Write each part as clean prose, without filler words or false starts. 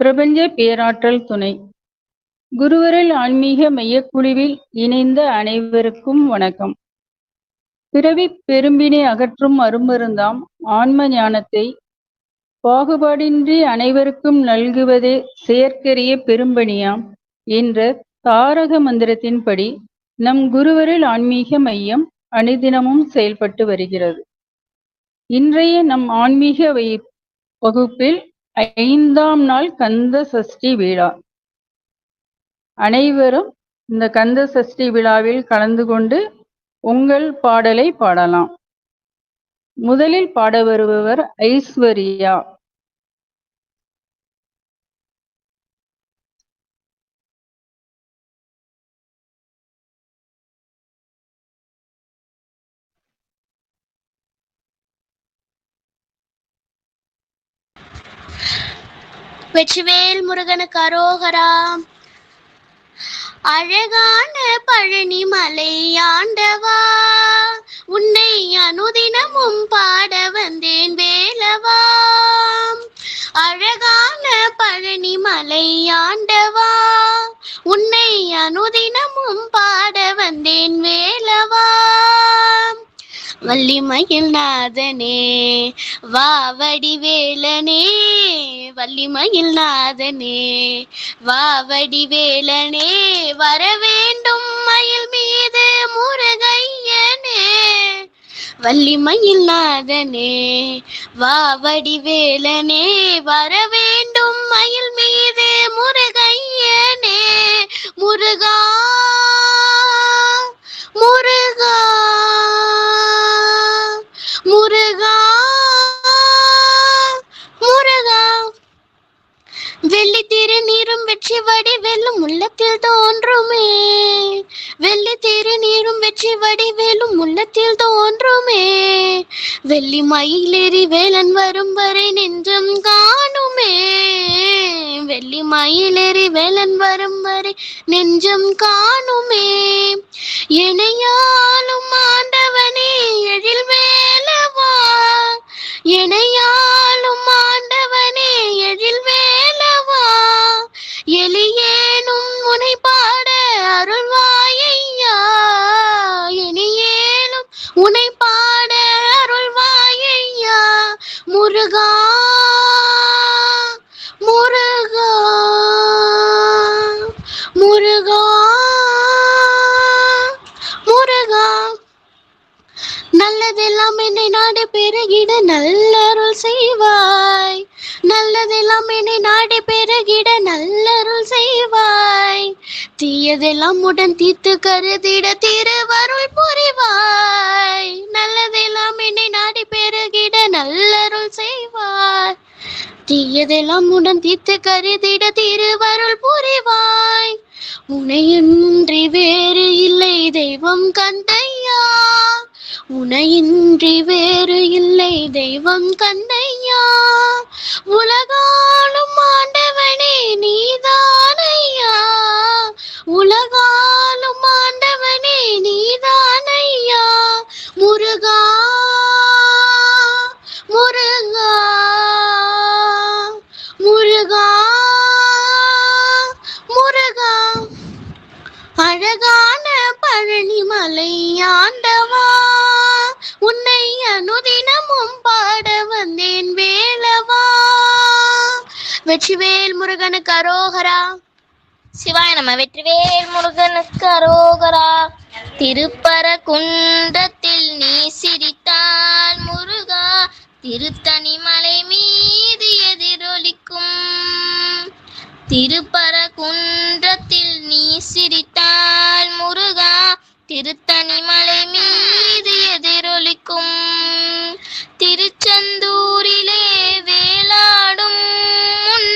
பிரபஞ்ச பேராற்றல் துணை. குருவருள் ஆன்மீக மையக்குழுவில் இணைந்த அனைவருக்கும் வணக்கம். பிறவிப் பெரும்பினை அகற்றும் அருமருந்தாம் ஆன்ம ஞானத்தை பாகுபாடின்றி அனைவருக்கும் நல்குவதே செயற்கரிய பெரும்பணியாம் என்ற தாரக மந்திரத்தின்படி நம் குருவருள் ஆன்மீக மையம் அனுதினமும் செயல்பட்டு வருகிறது. இன்றைய நம் ஆன்மீக வகுப்பில் 5ஆம் நாள் கந்த சஷ்டி விழா. அனைவரும் இந்த கந்த சஷ்டி விழாவில் கலந்து கொண்டு உங்கள் பாடலை பாடலாம். முதலில் பாட வருபவர் ஐஸ்வர்யா. வெற்றிவேல் முருகனுக்கு அரோகரா. அழகான பழனி மலை ஆண்டவா, உன்னை அனுதினமும் பாட வந்தேன் வேலவா. அழகான பழனி மலை ஆண்டவா, உன்னை அனுதினமும் பாட வந்தேன் வேலவா. வள்ளிமயில் நாதனே வாவடி வேலனே, வள்ளிமயில் நாதனே வாவடி வேலனே, வரவேண்டும் மயில் மீது முருகையனே. வள்ளிமயில் நாதனே வாவடி வேலனே, வரவேண்டும் மயில் மீது முருகையனே. முருகா முருகா முருகா முருகா. வெள்ளி திருநீரும் வெற்றி வடிவேலும் உள்ளத்தில் தோன்றுமே, வெள்ளி திருநீரும் வெற்றி வடிவேலும் உள்ளத்தில் தோன்றுமே. வெள்ளி மயிலேறி வேலன் வரும் வரை நெஞ்சம் காணுமே, வெள்ளி மயிலேறி வேலன் வரும் வரை நெஞ்சம் காணுமே. எனையாலும் ஆண்டவனே எழில் வேலவா, எனையாலும் ஆண்டவனே எழில் வேலவா. எலியேனும் உனை பாட அருள்வாயையா, எலியேனும் உனை பாட அருள்வாயையா. முருகா முருகா முருகா முருகா. நல்லதெல்லாம் என்னை நாடி பெருகிட நல்லருள் செய்வாய், நல்லதெல்லாம் என்னை நாடி பெருகிட நல்லருள் செய்வாய். தீயதெல்லாம் உடன் தீர்த்து கருதிட திருவருள் புரிவாய், நல்லதெல்லாம் என்னை நாடி பெருகிட நல்லருள் செய்வாய். தீயதெல்லாம் உடன் தீர்த்து கருதிட திருவருள் புரிவாய். உனையின்றி வேறு இல்லை தெய்வம் கந்தையா, உனையின்றி வேறு இல்லை தெய்வம் கந்தையா. உலகாலும் ஆண்டவனே நீதானையா, உலகாலும் ஆண்டவனே நீதானையா. முருகா முருகா முருகா முருகா. அழகான பழனி மலை ஆண்டவா, உன்னை அனுதினமும் பாட வந்தேன் வேலவா. வெற்றிவேல் முருகனுக்கு அரோகரா. சிவாய நம. வெற்றிவேல் முருகனுக்கு அரோகரா. திருப்பரங்குன்றத்தில் நீ சிரித்தால் முருகா, திருத்தணி மலை மீது எதிரொலிக்கும். திருப்பரங்குன்றத்தில் நீ சிரித்தால் முருகா, திருத்தணி மலை மீது எதிரொலிக்கும். திருச்செந்தூரிலே வேலாடும் உன்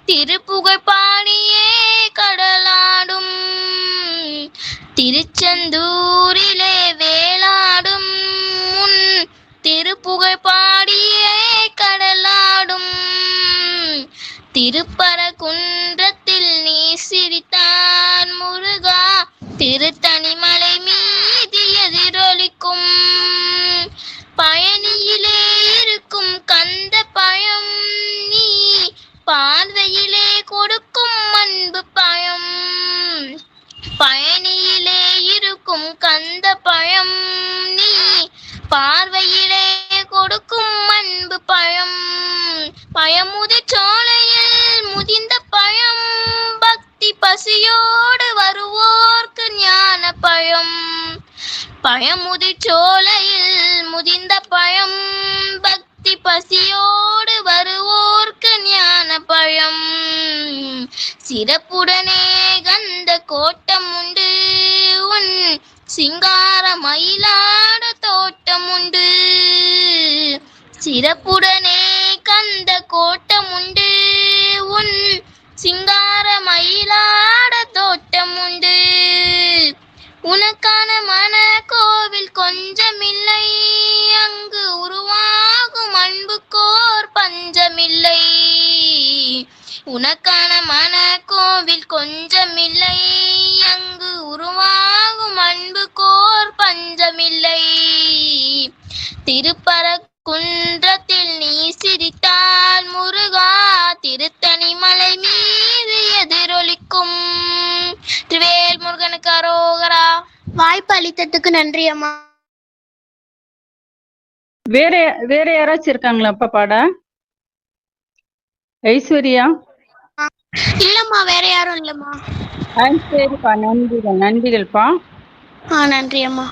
திருப்புகழ் பாடியே கடலாடும். திருச்செந்தூரிலே வேலாடும் உன் திருப்புகழ் பாடியே கடலாடும். திருப்பரங்குன்றத்தில் நீ சிரித்தான் முருகா, திருத்தணி மலை மீது எதிரொலிக்கும். பழனியிலே இருக்கும் கந்த பழம் நீ பார்வையிலே பார்வையிலே கொடுக்கும் அன்பு பழம், பழமுதிர் சோலையில் முதிர்ந்த பழம், பக்தி பசியோடு வருவோர்க்கு ஞான பழம். பழமுதிர் சோலையில் முதிர்ந்த பழம், பக்தி பசியோடு வருவோர்க்கு ஞான பழம். சிறப்புடனே கந்த கோட்டம் உண்டு, உன் சிங்கார மயிலாட தோட்டம் உண்டு. சிறப்புடனே கந்த கோட்டம் உண்டு, உன் சிங்கார மயிலாட தோட்டம் உண்டு. உனக்கான மன கோவில் கொஞ்சமில்லை, அங்கு உருவாகும் அன்புக்கோர் பஞ்சமில்லை. உனக்கான மன கோவில் கொஞ்சமில்லை, அங்கு உருவாகும் அன்புக்கோர் பஞ்சமில்லை. திருப்பரங்குன்றத்தில் நீ சிரித்தால் முருகா, திருத்தணி மலை மீது எதிரொலிக்கும். திருவேல் முருகனுக்கு அரோகரா. வாய்ப்பு அளித்ததுக்கு நன்றி அம்மா. வேற வேற யாராச்சும் இருக்காங்களாப்பா பாட? ஐஸ்வர்யா? இல்லம்மா, வேற யாரும் இல்லம்மா. சரிப்பா, நன்றிகள் நன்றிகள்ப்பா. நன்றி அம்மா.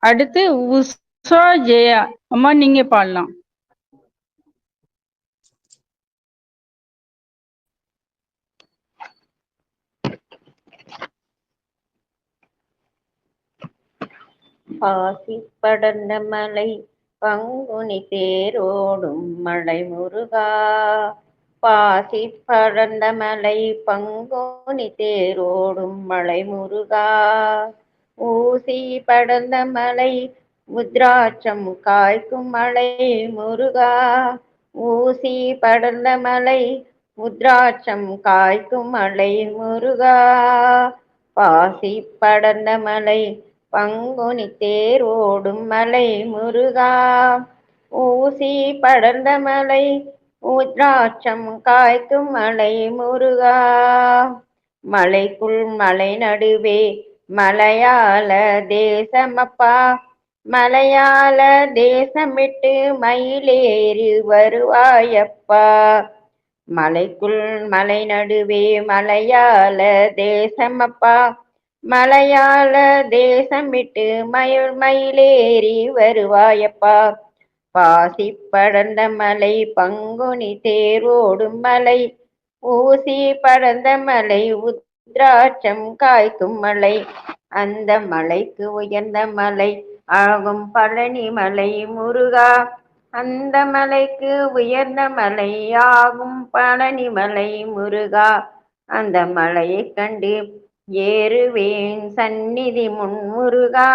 அடுத்து உஷா ஜெயா அம்மா, நீங்க பாடலாம். பாசி படர்ந்த மலை பங்குனி தேரோடும் மலை முருகா. பாசி படர்ந்த மலை பங்குனி தேரோடும் மலை முருகா. ஊசி படர்ந்த மலை முத்ராட்சம் காய்க்கும் மலை முருகா. ஊசி படர்ந்த மலை முத்ராட்சம் காய்க்கும் மலை முருகா. பாசி படர்ந்த மலை பங்குனி தேரோடும் மலை முருகா. ஊசி படர்ந்த மலை உத்ராட்சம் காய்க்கும் மலை முருகா. மலைக்குள் மலை நடுவே மலையாள தேசமப்பா. மலையாள தேசமிட்டு மயிலேறி வருவாயப்பா. மலைக்குள் மலை நடுவே மலையாள தேசமப்பா. மலையாள தேசம் விட்டு மயிலேறி வருவாயப்பா. பாசி படர்ந்த மலை பங்குனி தேரோடும் மலை. ஊசி படர்ந்த மலை உத்ராட்சம் காய்க்கும் மலை. அந்த மலைக்கு உயர்ந்த மலை ஆகும் பழனி மலை முருகா. அந்த மலைக்கு உயர்ந்த மலை ஆகும் பழனி மலை முருகா. அந்த மலையை கண்டு ஏறுவேன் சந்நிதி முன் முருகா.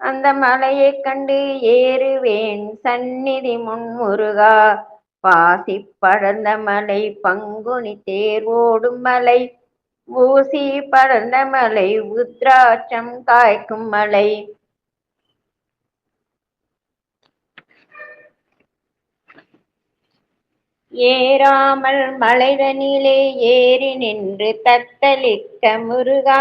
அந்த மலையை கண்டு ஏறுவேன் சந்நிதி முன் முருகா. பாசி படர்ந்த மலை பங்குனி தேரோடும் மலை. ஊசி படர்ந்த மலை உத்ராட்சம் காய்க்கும் மலை. ஏறாமல் மலைதனிலே ஏறி நின்று தத்தளிக்க முருகா.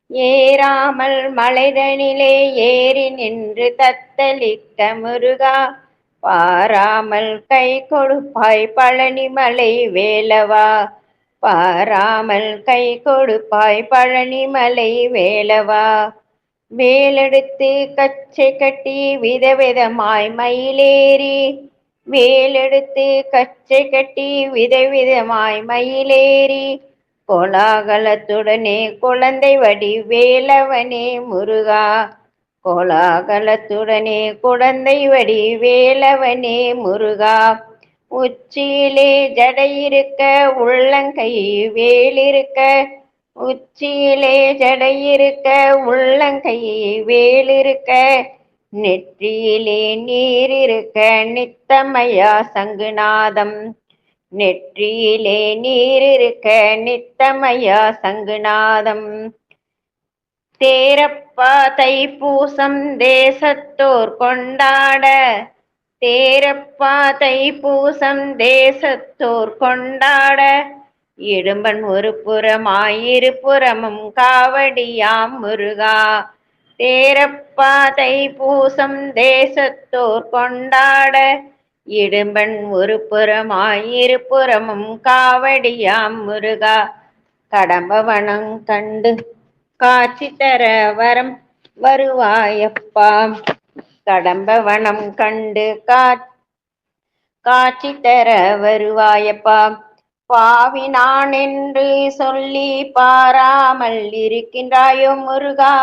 ஏறாமல் மலைதனிலே ஏறி நின்று தத்தளிக்க முருகா. பாராமல் கை கொடுப்பாய் பழனி மலை வேலவா. பாராமல் கை கொடுப்பாய் பழனி மலை வேலவா. வேலெடுத்து கச்சை கட்டி விதவிதமாய் மயிலேறி. வேலெடுத்து கச்சை கட்டி விதவிதமாய் மயிலேறி. கோலாகலத்துடனே குழந்தை வடி வேலவனே முருகா. கோலாகலத்துடனே குழந்தை வடி வேலவனே முருகா. உச்சியிலே ஜடையிருக்க உள்ளங்கை வேலிருக்க. உச்சியிலே ஜடையிருக்க உள்ளங்கை வேலிருக்க. நெற்றியிலே நீரிருக்க நித்தமையா சங்குநாதம். நெற்றியிலே நீரிருக்க நித்தமையா சங்குநாதம். தேரப்பா தைப்பூசம் தேசத்தோர் கொண்டாட. தேரப்பா தைப்பூசம் தேசத்தோர் கொண்டாட. இடும்பன் ஒரு புறமாய் இருபுறமும் காவடியாம் முருகா. தேரப்பாதை பூசம் தேசத்தோர் கொண்டாட இடும்பன் ஒரு புறமாய் இருபுறமும் காவடியாம் முருகா கடம்பவனம் கண்டு காட்சி தர வரம் வருவாயப்பா கடம்பவனம் கண்டு காட்சி தர வருவாயப்பா பாவி நான் என்று சொல்லி பாராமல் இருக்கின்றாயோ முருகா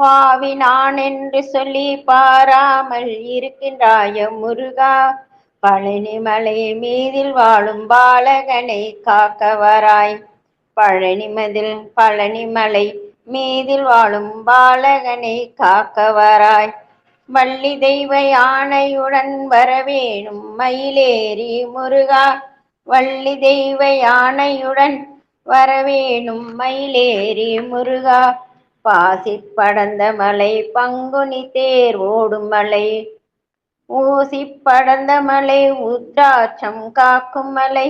பாவி நான் என்று சொல்லி பாராமல் இருக்கின்றாயோ முருகா பழனிமலை மீதில் வாழும் பாலகனை காக்கவராய் பழனிமலை மீதில் வாழும் பாலகனை காக்கவராய் வள்ளி தெய்வ யானையுடன் வரவேணும் மயிலேறி முருகா வள்ளி தெய்வ யானையுடன் வரவேணும் மயிலேறி முருகா பாசி படர்ந்த மலை பங்குனி தேர் ஓடும் மலை ஊசி படர்ந்த மலை உத்ராட்சம் காக்கும் மலை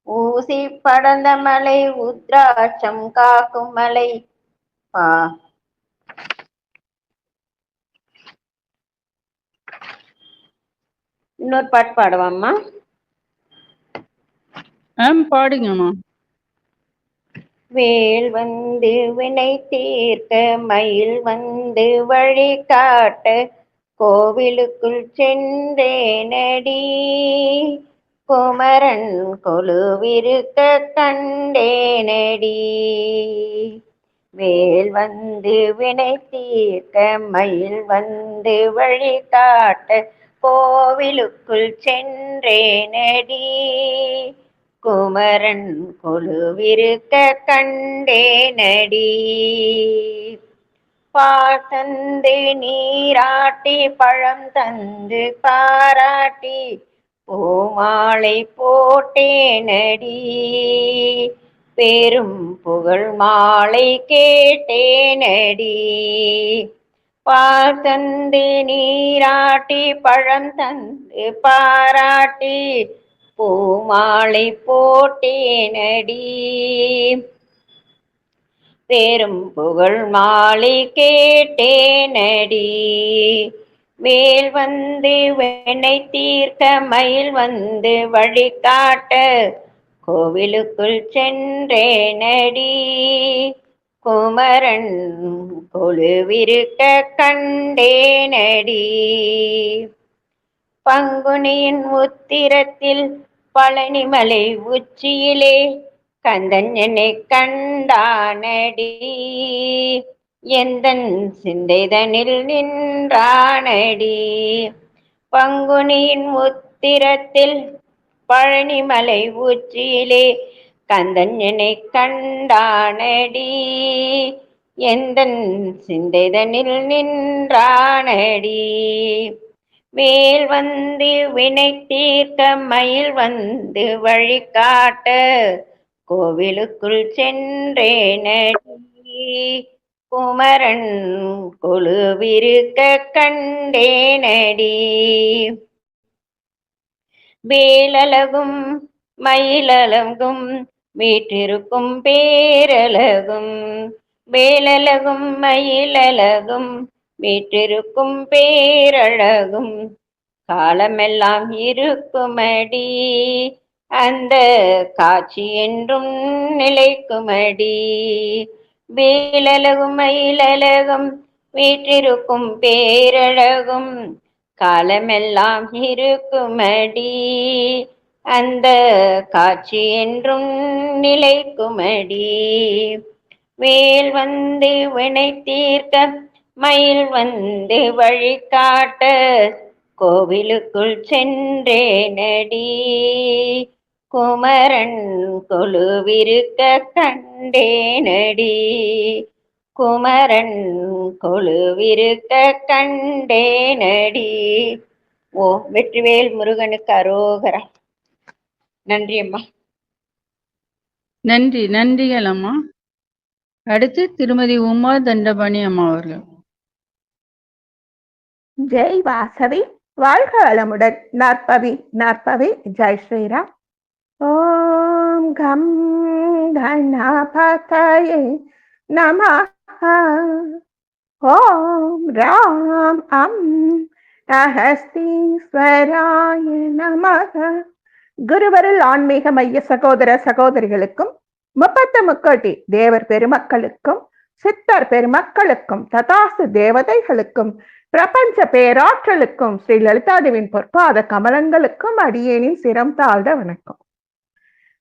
ஊசி படர்ந்த மலை உத்ராட்சம் காக்கும் மலை இன்னொரு பாட்டு பாடுவாம்மா பாடுங்கம்மா. வேல் வந்து வினை தீர்க்க மயில் வந்து வழி காட்ட கோவிலுக்குள் சென்றேனடி குமரன் கொலுவிருக்க கண்டேனடி வேல் வந்து வினை தீர்க்க மயில் வந்து வழி காட்ட கோவிலுக்குள் சென்றேனடி குமரன் கொலுவிருக்க கண்டேனடி பால் தந்து நீராட்டி பழம் தந்து பாராட்டி பூமாலை போட்டேனடி பெரும் புகழ் மாலை கேட்டேனடி பால் தந்து நீராட்டி பழம் தந்து பாராட்டி பூமாலை போட்டேனடி பெரும் புகழ் மாலை கேட்டேனடி வேல் வந்து வெண்ணை தீர்க்க மயில் வந்து வழிகாட்ட கோவிலுக்குள் சென்றேனடி குமரன் கொலுவிருக்க கண்டேனடி பங்குனியின் உத்திரத்தில் பழனிமலை உச்சியிலே கந்தன் என்னை கண்டானடி எந்தன் சிந்தைதனில் நின்றானடி பங்குனியின் உத்திரத்தில் பழனிமலை உச்சியிலே கந்தன் என்னை கண்டானடி எந்தன் சிந்தைதனில் நின்றானடி வேல் வந்து வினை தீர்க்க மயில் வந்து வழிகாட்ட கோவிலுக்குள் சென்றேனடி குமரன் கொலுவிருக்க கண்டேனடி வேலழகும் மயிலழகும் வீற்றிருக்கும் பேரழகும் வேலழகும் மயிலழகும் வீற்றிருக்கும் பேரழகும் காலமெல்லாம் இருக்குமடி அந்த காட்சி என்றும் நிலைக்குமடி வேலழகும் மயிலழகும் வீற்றிருக்கும் பேரழகும் காலமெல்லாம் இருக்குமடி அந்த காட்சி என்றும் நிலைக்குமடி வேல் வந்து வினை தீர்க்க மயில் வந்து வழிகாட்ட கோவிலுக்குள் சென்றேனடி குமரன் கொலுவிருக்க கண்டேனடி குமரன் கொலுவிருக்க கண்டேனடி. ஓ வெற்றிவேல் முருகனுக்கு அரோகரா. நன்றி அம்மா. நன்றிகள் அம்மா. அடுத்து திருமதி உமா தண்டபாணி அம்மா அவர்கள். ஜெய் வாசவி, வாழ்க வளமுடன். நாற்பவி ஜெய் ஸ்ரீராம். ஓம் கம் கணபதயே நமஹ. ஓம் ராம் அம் அகஸ்தீஸ்வராய நமக. குருவருள் ஆன்மீக மைய சகோதர சகோதரிகளுக்கும் 30 தேவர் பெருமக்களுக்கும் சித்தர் பெருமக்களுக்கும் ததாசு தேவதைகளுக்கும் பிரபஞ்ச பேராற்றலுக்கும் ஸ்ரீ லலிதாதேவியின் பொற்பாத கமலங்களுக்கும் அடியேனின் சிரம் தாழ்ந்த வணக்கம்.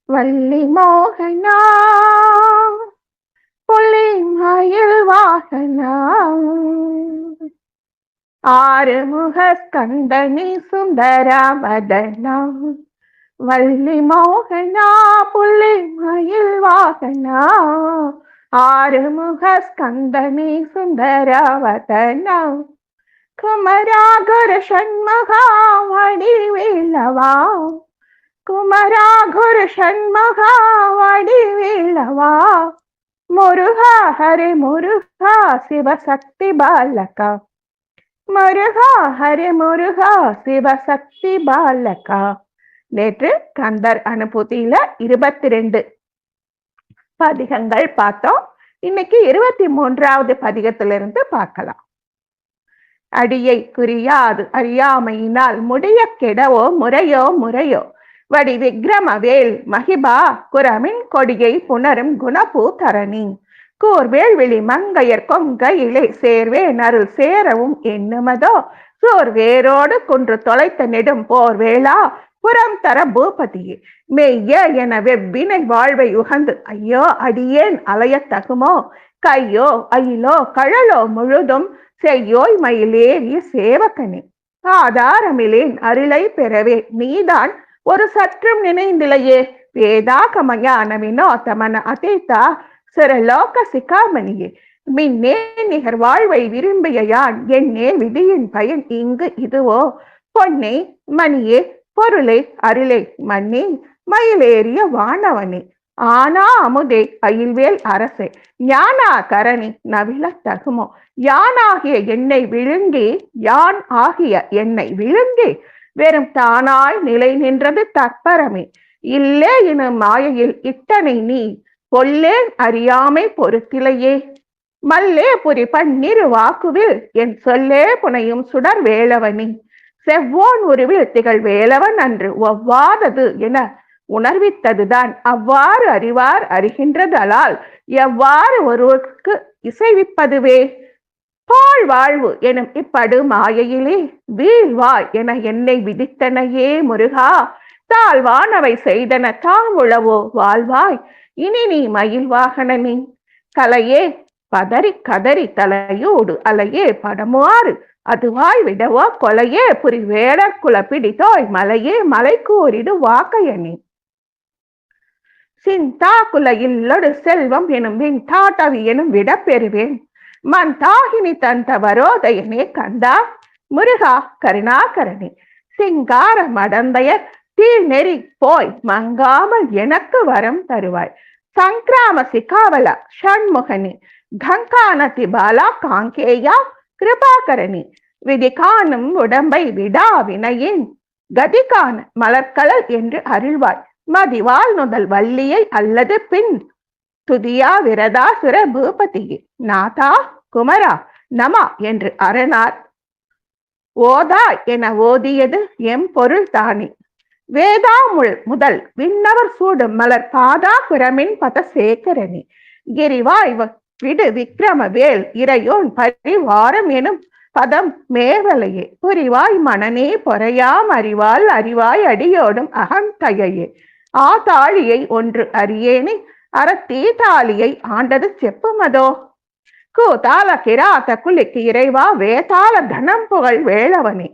வள்ளி மோகனா புள்ளி மயில் வாகனா ஆறுமுக ஸ்கந்தனி சுந்தரமதனா வள்ளி மோகனா புள்ளி மயில் வாகனா ஆறுமுக ஸ்கந்தனி சுந்தரவதனா குமரா குரு சண்முகா வடிவேலவா குமரா குரு சண்முகா வடிவேலவா முருகா ஹரே முருகா சிவசக்தி பாலகா முருகா ஹரே முருகா சிவசக்தி பாலகா. நேற்று கந்தர் அனுபூதியில 22 பதிகங்கள் பார்த்தோம். இன்னைக்கு 23வது பதிகத்திலிருந்து பார்க்கலாம். அடியை குறியாது அறியாமையினால் முடிய கெடவோ முறையோ முறையோ வடி விக்ரமவேல் மகிபா குரமின் கொடியை புணரும் குணபூ தரணி கூர்வேல் விழி மங்கையர் கொங்கையிலே சேர்வே நருள் சேரவும் எண்ணுமதோ சோர் வேரோடு குன்று தொலைத்த நெடும் போர் வேளா புறம் தர பூபதியே மெய்ய என வெவ்வினை வாழ்வை உகந்து ஐயோ அடியேன் அலைய தகுமோ கையோ அயிலோ கழலோ முழுதும் செய்யோய் மயிலேறிய சேவகனே ஆதாரமிலேன் அருளை பெறவே நீதான் ஒரு சற்றும் நினைந்திலையே வேதாகமயான வினோதமன அதீதா சிறலோக சிகாமணியே மின்னே நிகர் வாழ்வை விரும்பிய யான் என்னே விதியின் பயன் இங்கு இதுவோ பொன்னே மணியே பொருளே அருளே மண்ணே மயிலேறிய வானவனே ஆனா அமுதே அயில்வேல் அரசே ஞானா கரணி நவில தகுமோ யானாகிய என்னை விழுங்கி யான் ஆகிய என்னை விழுங்கி வெறும் தானாய் நிலை நின்றது தற்பரமே இல்லே எனும் மாயையில் இட்டனை நீ பொல்லே அறியாமை பொறுத்திலையே மல்லே புரி பன்னிரு வாக்குவில் என் சொல்லே புனையும் சுடர் வேலவனே செவ்வோன் உருவில் திகழ் வேலவன் அன்று ஒவ்வாதது என உணர்வித்ததுதான் அவ்வாறு அறிவார் அறிகின்றதலால் எவ்வாறு ஒருவருக்கு இசைவிப்பதுவே பாழ் வாழ்வு எனும் இப்படு மாயையிலே வீழ்வாய் என என்னை விதித்தனையே முருகா தாழ்வானவை செய்தன தாமுழவோ வாழ்வாய் இனி நீ மயில் வாகனனே கலையே பதறி கதறி தலையோடு அலையே படமாறு அதுவாய் விடவோ கொலையே புரி வேடர் குல பிடித்தோய் மலையே மலை கூறிடு வாக்கையனே சிந்தா குல இல்லொடு செல்வம் எனும் விண்தாட்டவி எனும் விட பெறுவேன் மந்தாகினி தந்த வரோதயனே கந்தா முருகா கருணாகரணி சிங்கார மடந்தையர் தீர் நெறி போய் மங்காமல் எனக்கு வரம் தருவாய் சங்கிராம சிகாவல ஷண்முகனி கங்கானதி பாலா காங்கேயா கிருபாகரணி விதி காணும் உடம்பை விடா வினையின் கதிகான மலர்கலல் என்று அருள்வாய் மதிவால் நுதல் வள்ளியை அல்லது பின் துதியா விரதா சுர பூபதியே நாதா குமரா நமா என்று அரணார் ஓதா என ஓதியது எம் பொருள் தானே வேதா முதல் விண்ணவர் சூடும் மலர் பாதா புறமின் பத சேகரணி கிரிவாய் விடு விக்ரம வேல் இறையோன் பரிவாரம் எனும் பதம் மேவலையே புரிவாய் மனநே பொறையாம் அறிவால் அறிவாய் அடியோடும் அகந்தையே ஆதாளியை ஒன்று அறியேனே அறத்தீ தாலியை ஆண்டது செப்புமதோ கூதால கிராத குலிக்கு இறைவா வேதாள தனம் புகழ் வேளவனே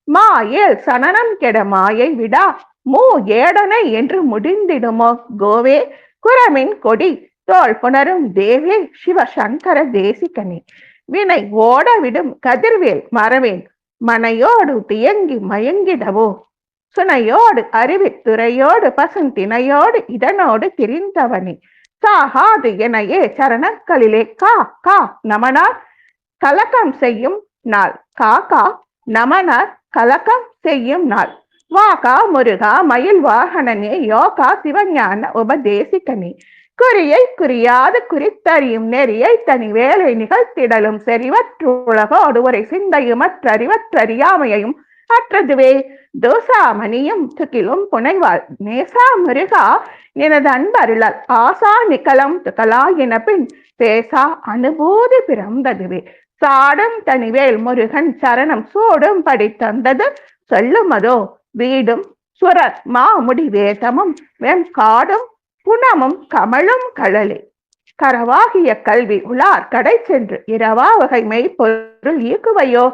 மாயேல் சனனம் கெட மாயை விடா மூ ஏடனை என்று முடிந்திடுமோ கோவே குரமின் கொடி தோல் புணரும் தேவே சிவசங்கர தேசிகனே வினை ஓட விடும் கதிர்வேல் மறவேன் மனையோடு தியங்கி மயங்கிடவோ சுனையோடு அருவித்துறையோடு பசுந்தினையோடு இதனோடு திரிந்தவனே சாகாது எனையே சரணங்களிலே கா கா நமனார் கலக்கம் செய்யும் நாள் காக்கா நமனார் கலக்கம் செய்யும் நாள் வாகா முருகா மயில் வாகனனே யோகா சிவஞான உபதேசிகனே குறியை குறியாது குறித்தறியும் நெறியை தனி வேலை நிகழ்த்திடலும் செறிவற்றுலகோடு ஒரு சிந்தையும் அற்றறிவற்றறியாமையையும் அற்றதுவே தோசாமணியும் துகிலும் புனைவாள் நேசா முருகா எனது அன்பருளால் ஆசா நிக்கலம் துகளா என பின் பேசா அனுபூதி பிறந்ததுவே சாடும் தனிவேல் முருகன் சரணம் சூடும் படி தந்தது சொல்லுமதோ வீடும் சுரர் மாமுடி வேதமும் வெண்காடும் புனமும் கமழும் கழலே கரவாகிய கல்வி உளார் கடை சென்று இரவா வகை மெய்ப்பொருள் ஈக்குவையோ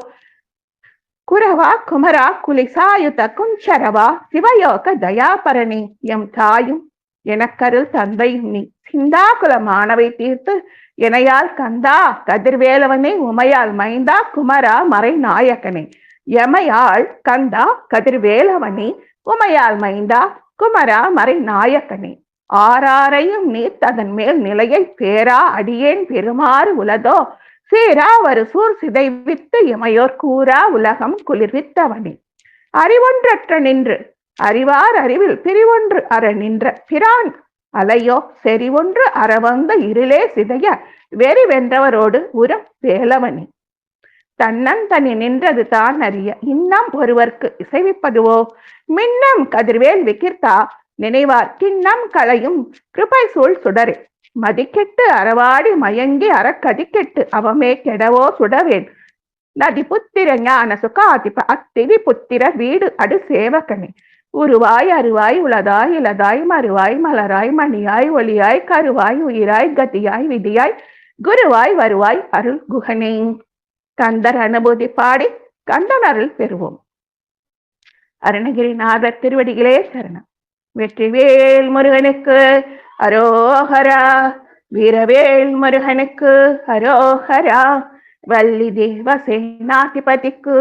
குரவா குமரா குலிசாயுத குஞ்சரவா சிவயோக தயாபரணி எம் தாயும் எனக்கருள் தந்தையும் நீ சிந்தாகுல மாணவை தீர்த்து எனையால் கந்தா கதிர்வேலவனே உமையால் மைந்தா குமரா மறை நாயகனே எமையாள் கந்தா கதிர்வேலவனே உமையால் மைந்தா குமரா மறை நாயகனே ஆறாரையும் நீர் அதன் மேல் நிலையை பேரா அடியேன் பெருமாறு உலதோ சீரா ஒரு சூர் சிதைவித்து இமையோர் கூறா உலகம் குளிர்வித்தவனே அறிவொன்றற்ற நின்று அறிவார் அறிவில் பிரிவொன்று அற நின்ற பிரான் அலையோ செறிவொன்று அறவந்த இருளே சிதைய வெறி வென்றவரோடு உரம் வேலவனே தன்னன் தனி நின்றது தான் அறிய இன்னம் ஒருவர்க்கு இசைவிப்பதுவோ மின்னம் கதிர்வேல் விக்கிர்த்தா நினைவார் கிண்ணம் களையும் கிருபை சூழ் சுடரே மதிக்கெட்டு அறவாடி மயங்கி அறக்கதிக்கெட்டு அவமே கெடவோ சுடவேன் நதி புத்திர ஞான சுகாதிப அத்திவி புத்திர வீடு அடு சேவகனே உருவாய் அருவாய் உளதாய் இளதாய் மறுவாய் மலராய் மணியாய் ஒளியாய் கருவாய் உயிராய் கதியாய் விதியாய் குருவாய் வருவாய் அருள் குகனே கந்தர் அனுபூதி பாடி கந்தன் அருள் பெறுவோம். அருணகிரிநாதர் திருவடிகளே சரணம். வெற்றிவேல் முருகனுக்கு அரோஹரா. வீரவேல் முருகனுக்கு அரோஹரா. வள்ளி தேவசேனாதிபதிக்கு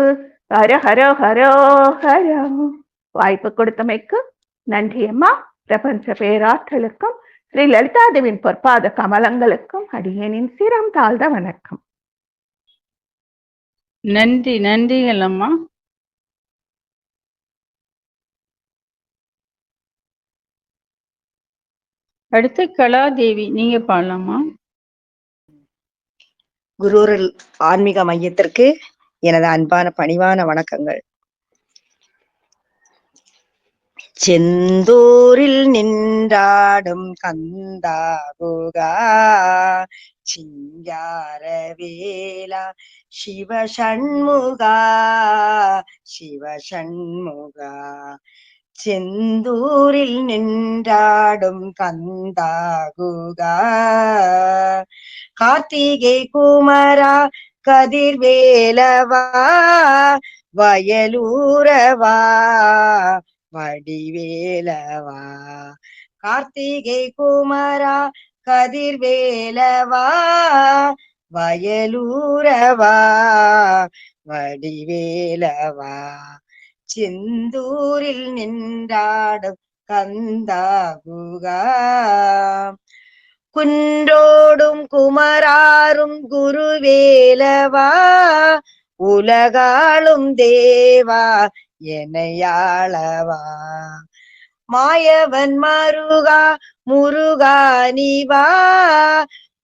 ஹரஹரோ ஹரோஹரா. வாய்ப்பு கொடுத்தமைக்கு நன்றி அம்மா. பிரபஞ்ச பேராற்றலுக்கும் ஸ்ரீ லலிதாதேவின் பொற்பாத கமலங்களுக்கும் அடியேனின் சிரம் தாழ்ந்த வணக்கம். நன்றி நன்றிகள் அம்மா. அடுத்து கலாதேவி, நீங்க பாடலாமா? குருவருள் ஆன்மீக மையத்திற்கு எனது அன்பான பணிவான வணக்கங்கள். செந்தூரில் நின்றாடும் கந்தா குகா சிங்கார வேலா சிவசண்முகா சிவசண்முகா செந்தூரில் நின்றாடும் கந்தா குகா கார்த்திகை குமரா கதிர்வேலவா வயலூரவா வடிவேலவா கார்த்திகை குமரா கதிர்வேலவா வயலூரவா வடிவேலவா செந்தூரில் நின்றாடும் கந்தா குகா குன்றோடும் குமராரும் குருவேலவா உலகாளும் தேவா எனையாளவா மாயவன் மருகா முருகா நீவா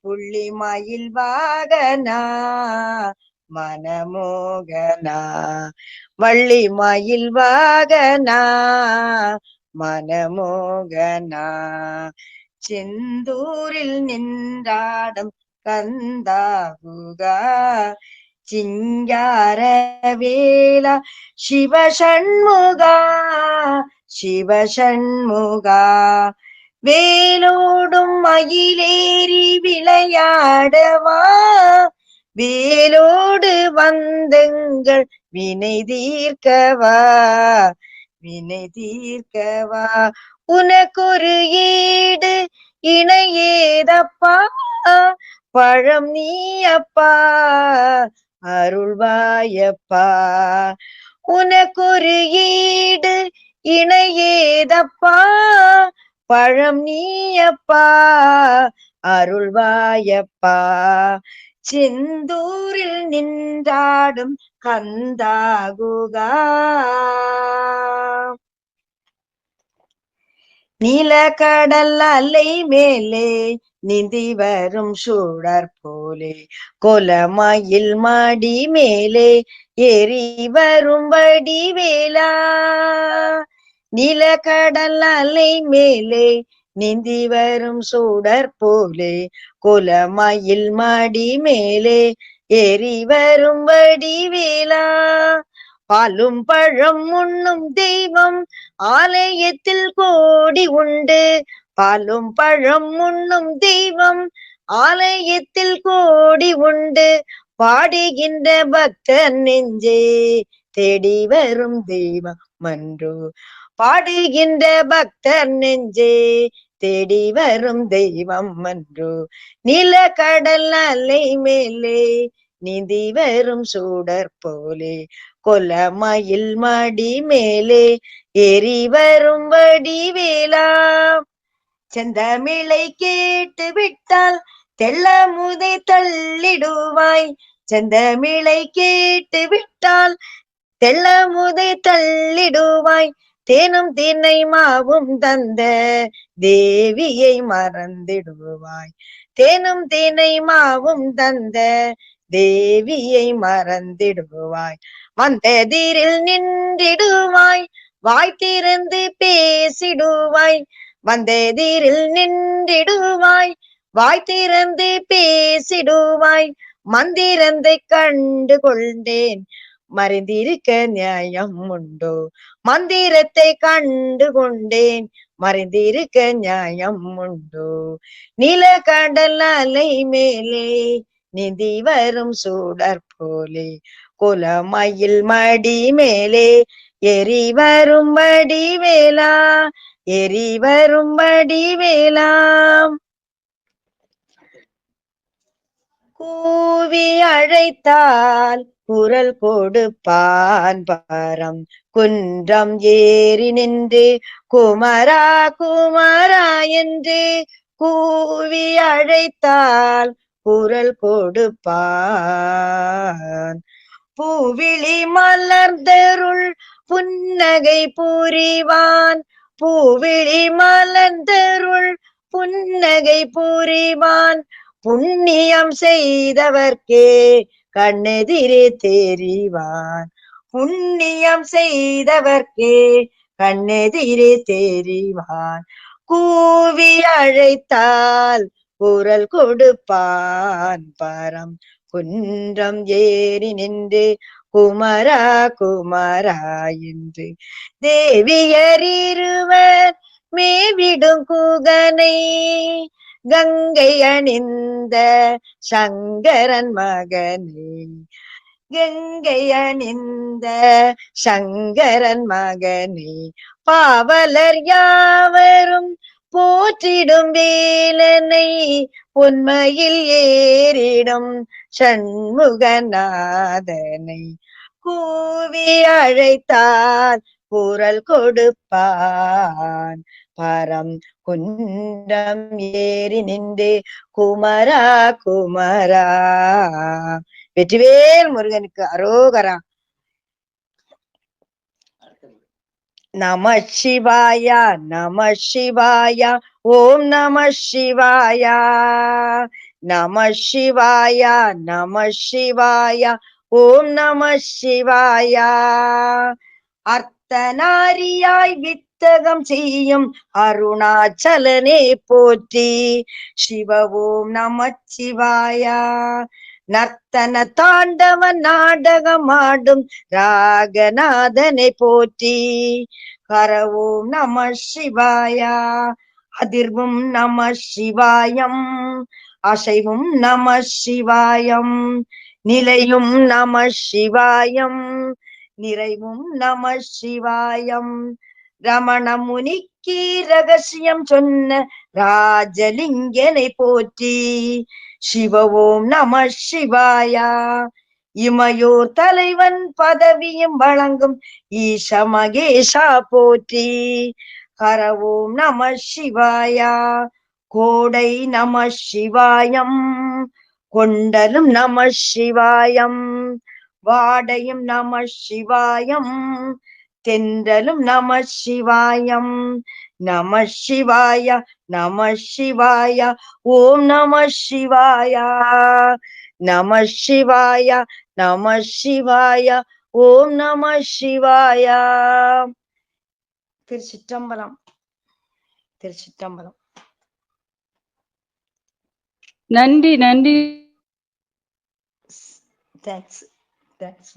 புள்ளி மயில் வாகனா மனமோகனா வள்ளி மயில் வாகனா மனமோகனா செந்தூரில் நின்றாடும் கந்தா குகா சிங்கார வேலா சிவசண்முகா சிவசண்முகா வேலோடும் மயிலேறி விளையாடவா வேலோடு வந்தங்கள் வினை தீர்க்கவா வினை தீர்க்கவா உனக்கொரு ஈடு இணையேதப்பா பழம் நீ அப்பா அருள்வாயப்பா உனக்கொரு ஈடு இணையேதப்பா பழம் நீ அப்பா அருள்வாயப்பா செந்தூரில் நின்றாடும் கந்தா குகா நீலக்கடல் அலை மேலே நீந்தி வரும் சூழற் போலே கோலமயில் மாடி மேலே ஏறி வரும் வடிவேலா. நீலக்கடல் அலை மேலே நீந்தி வரும் சூடற் போலே கோலமயில் மாடி மேலே ஏறி வரும் வடிவேலா. பாலும் பழம் உண்ணும் தெய்வம் ஆலயத்தில் கோடி உண்டு. பாலும் பழம் உண்ணும் தெய்வம் ஆலயத்தில் கோடி உண்டு. பாடுகின்ற பக்தர் நெஞ்சே தேடி வரும் தெய்வம் மன்றோ. பாடுகின்ற பக்தர் நெஞ்சே தேடி வரும் தெய்வம் மன்றோ. நிலக்கடல் அலை மேலே நீந்தி வரும் சூடற் போலே கொலமயில் மடி மேலே ஏறி வரும் வடிவேலா. செந்தமிழை கேட்டு விட்டால் தெள்ளமுதை தள்ளிடுவாய். செந்தமிழை கேட்டு விட்டால் தெள்ளமுதை தள்ளிடுவாய். தேனும் தினை மாவும் தந்த தேவியை மறந்திடுவாய். தேனும் தினை மாவும் தந்த தேவியை மறந்திடுவாய். வந்தெதிரில் நின்றிடுவாய். வாய் திறந்து பேசிடுவாய். வந்தெதிரில் நின்றிடுவாய். வாய் திறந்து பேசிடுவாய். மந்திரத்தை கண்டு கொண்டேன் மறைந்திருக்க நியாயம் உண்டோ. மந்திரத்தை கண்டு கொண்டேன் மறைந்திருக்க நியாயம் உண்டோ. நிலக்கடல் அலை மேலே நீந்தி வரும் சூடற் போலே குலமயில் மடி மேலே எரி வரும் வடிவேலா. எரி வரும் வடிவேலா. கூவி அழைத்தால் குரல் கொடுப்பான் பரம் குன்றம் ஏறி நின்று குமரா குமரா என்று கூவி அழைத்தால் குரல் கொடுப்பான். பூவிழி மலர்ந்தருள் புன்னகை புரிவான். பூவிழி மலர்ந்தருள் புன்னகை புரிவான். புண்ணியம் செய்தவர்க்கே கண்ணெதிரே தெரிவான். புண்ணியம் செய்தவர்க்கே கண்ணெதிரே தெரிவான். கூவி அழைத்தால் குரல் கொடுப்பான் பரம் குன்றம் ஏறி நின்று குமரா குமரா என்று. தேவியர் இருவர் மேவிடும் குகனை கங்கை அணிந்த சங்கரன் மகனே. கங்கை அணிந்த சங்கரன் மகனே. பாவலர் யாவரும் போற்றிடும் வேலனை உண்மையில் ஏறிடும் சண்முகநாதனை. கூவி அழைத்தால் குரல் கொடுப்பான் பரம் குன்றம் ஏறி நின்று குமரா குமரா. வெற்றிவேல் முருகனுக்கு அரோகரா. நம சிவாய நம சிவாய ஓம் நம சிவாய. நம சிவாய நம சிவாய ஓம் நம சிவாய. அர்த்தநாரியாய் வித்தகம் செய்யும் அருணாச்சலனே போற்றி. சிவ ஓம் நம சிவாய. நர்த்தன தாண்டவ நாடகமாடும் ராகநாதனை போற்றி. ஹர ஓம் நம சிவாய. அதிர்வும் நம சிவாயம். அசைவும் நம சிவாயம். நிலையும் நம சிவாயம். நிறைவும் நம சிவாயம். ரமண முனிக்கு ரகசியம் சொன்ன ராஜலிங்கனை போற்றி. சிவ ஓம் நம சிவாய. இமையோர் தலைவன் பதவியும் வழங்கும் ஈச மகேஷா போற்றி. ஹர ஓம் நம சிவாய. கோடை நம சிவாயம். கொண்டலும் நம சிவாயம். வாடையும் நம சிவாயம். தென்றலும் நம சிவாயம். நம சிவாய நம சிவாய ஓம் நம சிவாய நம சிவாய நம சிவாய ஓம் நம சிவாய. திருச்சிற்றம்பலம். திருச்சிற்றம்பலம். நன்றி நன்றி. Thanks thanks.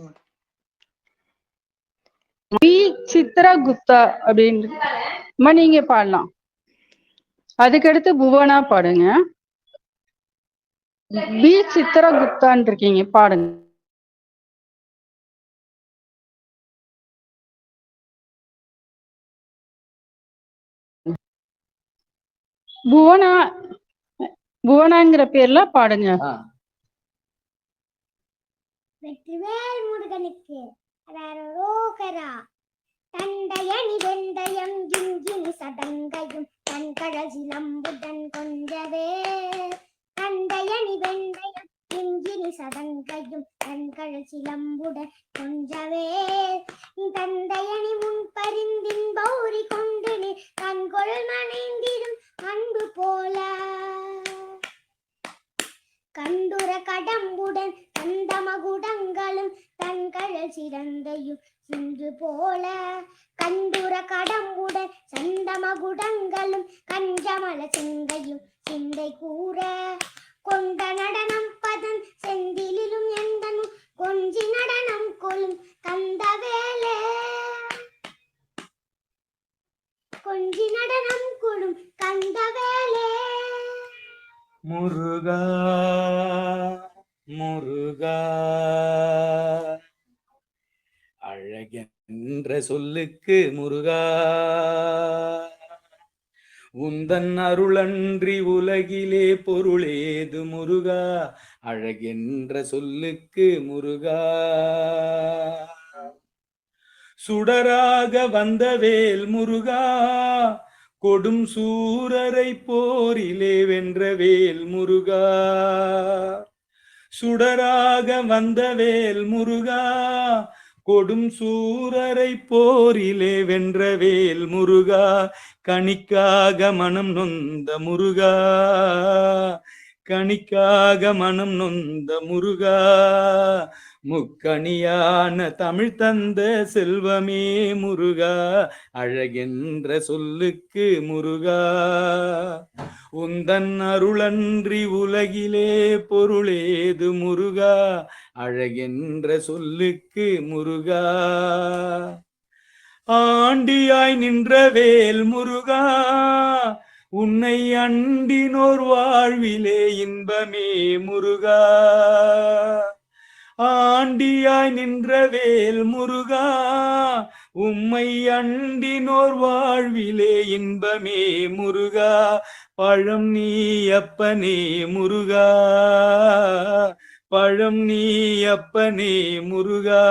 பி சித்ரகுப்தா அப்படின்னு நீங்க பாடலாம். அதுக்கடுத்து புவனா பாடுங்க. பி சித்ரகுப்தான் இருக்கீங்க, பாடுங்க. புவனா புவனாங்கிற பேர்ல பாடுங்க. வெற்றிவேல் முருகனுக்கு அரரோகரா. தண்டையணி வெந்தயம் கிங்கினி சதங்கையும் தன்கழல் சிலம்புடன் கொஞ்சவே. தண்டையணி வெந்தயம் கிங்கினி சதங்கையும் தன்கழல் சிலம்புடன் கொஞ்சவே. தந்தையணி முன்பரிந்தின் பௌரி கொண்டு கண்கொள் மனைந்திடும் அன்பு போல. கண்டுர கடம்புடன் கந்தமகுடங்களும் தன்கழல் சிறந்தையும் சிந்து போல. கண்டுர கடம்புடன் சந்தமகுடங்களும் கஞ்சமல சிந்தையும் சிந்தை கூற. கொண்ட நடனம் பதன் செந்திலும் எந்தனும் கொஞ்சி நடனம் கொள்ளும் கந்தவேலே. கொஞ்சி நடனம் கொள்ளும் கந்தவேலே. முருகா முருகா அழகென்ற சொல்லுக்கு முருகா, உந்தன் அருளன்றி உலகிலே பொருளேது முருகா. அழகென்ற சொல்லுக்கு முருகா, சுடராக வந்த வேல் முருகா, கொடும் சூரரை போரிலே வென்ற வேல் முருகா. சுடராக வந்த வேல் முருகா, கொடும் சூரரை போரிலே வென்ற வேல் முருகா. கணிக்காக மனம் நொந்த முருகா, கணிக்காக மனம் நொந்த முருகா. முக்கணியான தமிழ் தந்த செல்வமே முருகா. அழகென்ற சொல்லுக்கு முருகா, உந்தன் அருளன்றி உலகிலே பொருளேது முருகா. அழகென்ற சொல்லுக்கு முருகா, ஆண்டியாய் நின்ற வேல் முருகா, உன்னை அண்டினோர் வாழ்விலே இன்பமே முருகா. ஆண்டியாய் நின்ற வேல் முருகா, உம்மை அண்டினோர் வாழ்விலே இன்பமே முருகா. பழம் நீ அப்பனே முருகா, பழம் நீ அப்பனே முருகா.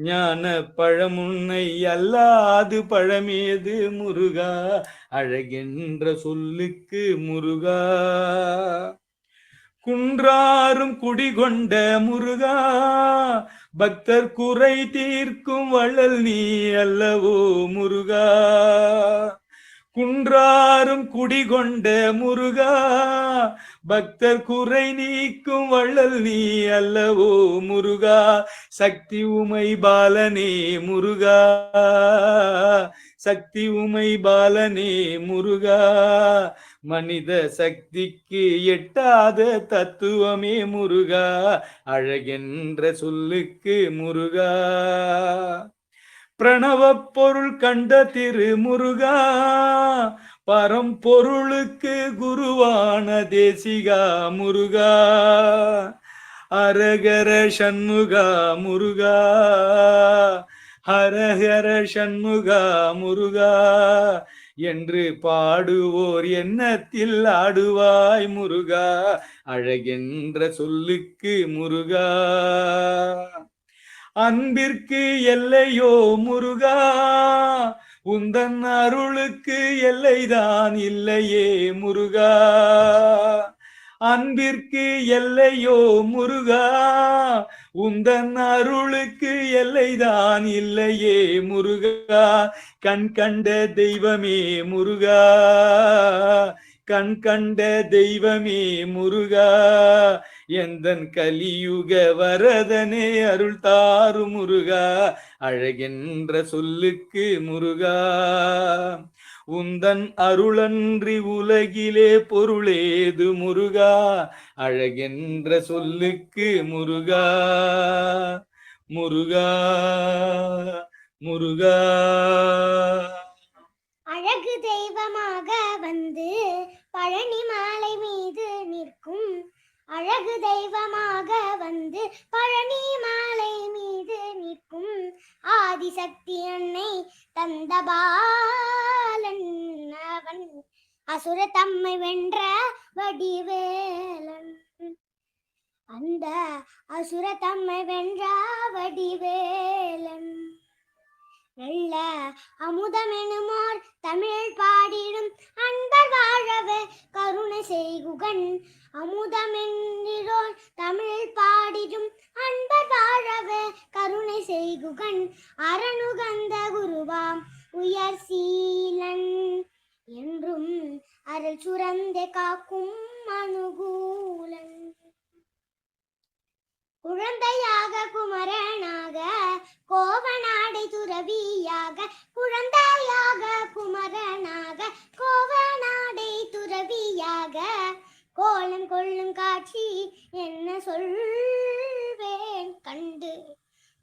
ஞான பழமுன்னை அல்லாது பழமேது முருகா. அழகென்ற சொல்லுக்கு முருகா, குன்றாரும் குடிகொண்ட முருகா, பக்தர் குறை தீர்க்கும் வள்ளல் நீ அல்லவோ முருகா. குன்றாரும் குடிகொண்ட முருகா, பக்தர் குறை நீக்கும் வள்ளல் நீ அல்லவோ முருகா. சக்தி உமை பாலனே முருகா, சக்தி உமை பாலனே முருகா. மனித சக்திக்கு எட்டாத தத்துவமே முருகா. அழகென்ற சொல்லுக்கு முருகா, பிரணவ பொருள் கண்ட திரு முருகா, பரம்பொருளுக்கு குருவான தேசிகா முருகா. அரகர சண்முகா முருகா, ஹரஹர சண்முகா முருகா என்று பாடுவோர் எண்ணத்தில் ஆடுவாய் முருகா. அழகென்ற சொல்லுக்கு முருகா, அன்பிற்கு எல்லையோ முருகா, உந்தன் அருளுக்கு எல்லைதான் இல்லையே முருகா. அன்பிற்கு எல்லையோ முருகா, உந்தன் அருளுக்கு எல்லைதான் இல்லையே முருகா. கண் கண்ட தெய்வமே முருகா, கண் கண்ட தெய்வமே முருகா, எந்தன் கலியுக வரதனே அருள் தாரு முருகா. அழகென்ற சொல்லுக்கு முருகா, உந்தன் அருளன்றி உலகிலே பொருளேது முருகா. அழகென்ற சொல்லுக்கு முருகா, முருகா, முருகா. அழகு தெய்வமாக வந்து பழனி மாலை மீது நிற்கும், அழகு தெய்வமாக வந்து பழனி மாலை மீது நிற்கும் ஆதிசக்தி அன்னை தந்த பாலன் அவன், அசுர தம்மை வென்ற வடிவேலன். அந்த அசுர தம்மை வென்ற வடிவேலன். நல்ல அமுதமெனுமோர் தமிழ் பாடிடும் அன்பர் வாழவே கருணை செய்குகன், அமுதமென்றிரோர் தமிழ் பாடிடும் அன்பர் வாழவே கருணை செய்குகன். அரணுகந்த குருவாம் உயர் சீலன், என்றும் அருள் சுரந்தே காக்கும் அனுகூலன். குழந்தையாக குமரனாக கோவநாடை துறவியாக, குழந்தையாக குமரனாக கோவநாடை துறவியாக, கோலம் கொள்ளும் காட்சி என்ன சொல்வேன் கண்டு,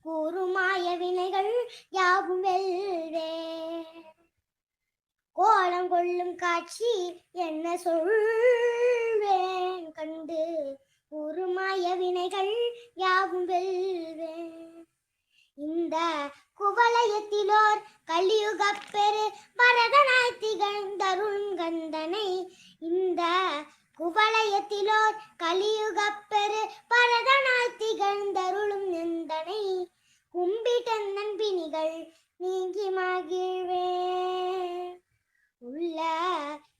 கூறுமாய வினைகள் யாவும் வெல்வேன். கோலம் கொள்ளும் காட்சி என்ன சொல்வேன் கண்டு, கூறுமாய வினைகள் யாவும் வெல்வேன். இந்த குவலயத்திலோர் கலியுகப் பெரு பரதனாய் திகழ்ந்தருள் கந்தனை, இந்த குவலயத்திலோர் கலியுகப் பெரு பரதனாய் திகழ்ந்தருளும் நந்தனை, கும்பிட்டந்தன் பிணிகள் நீங்கி மகிழ்வேன். உள்ள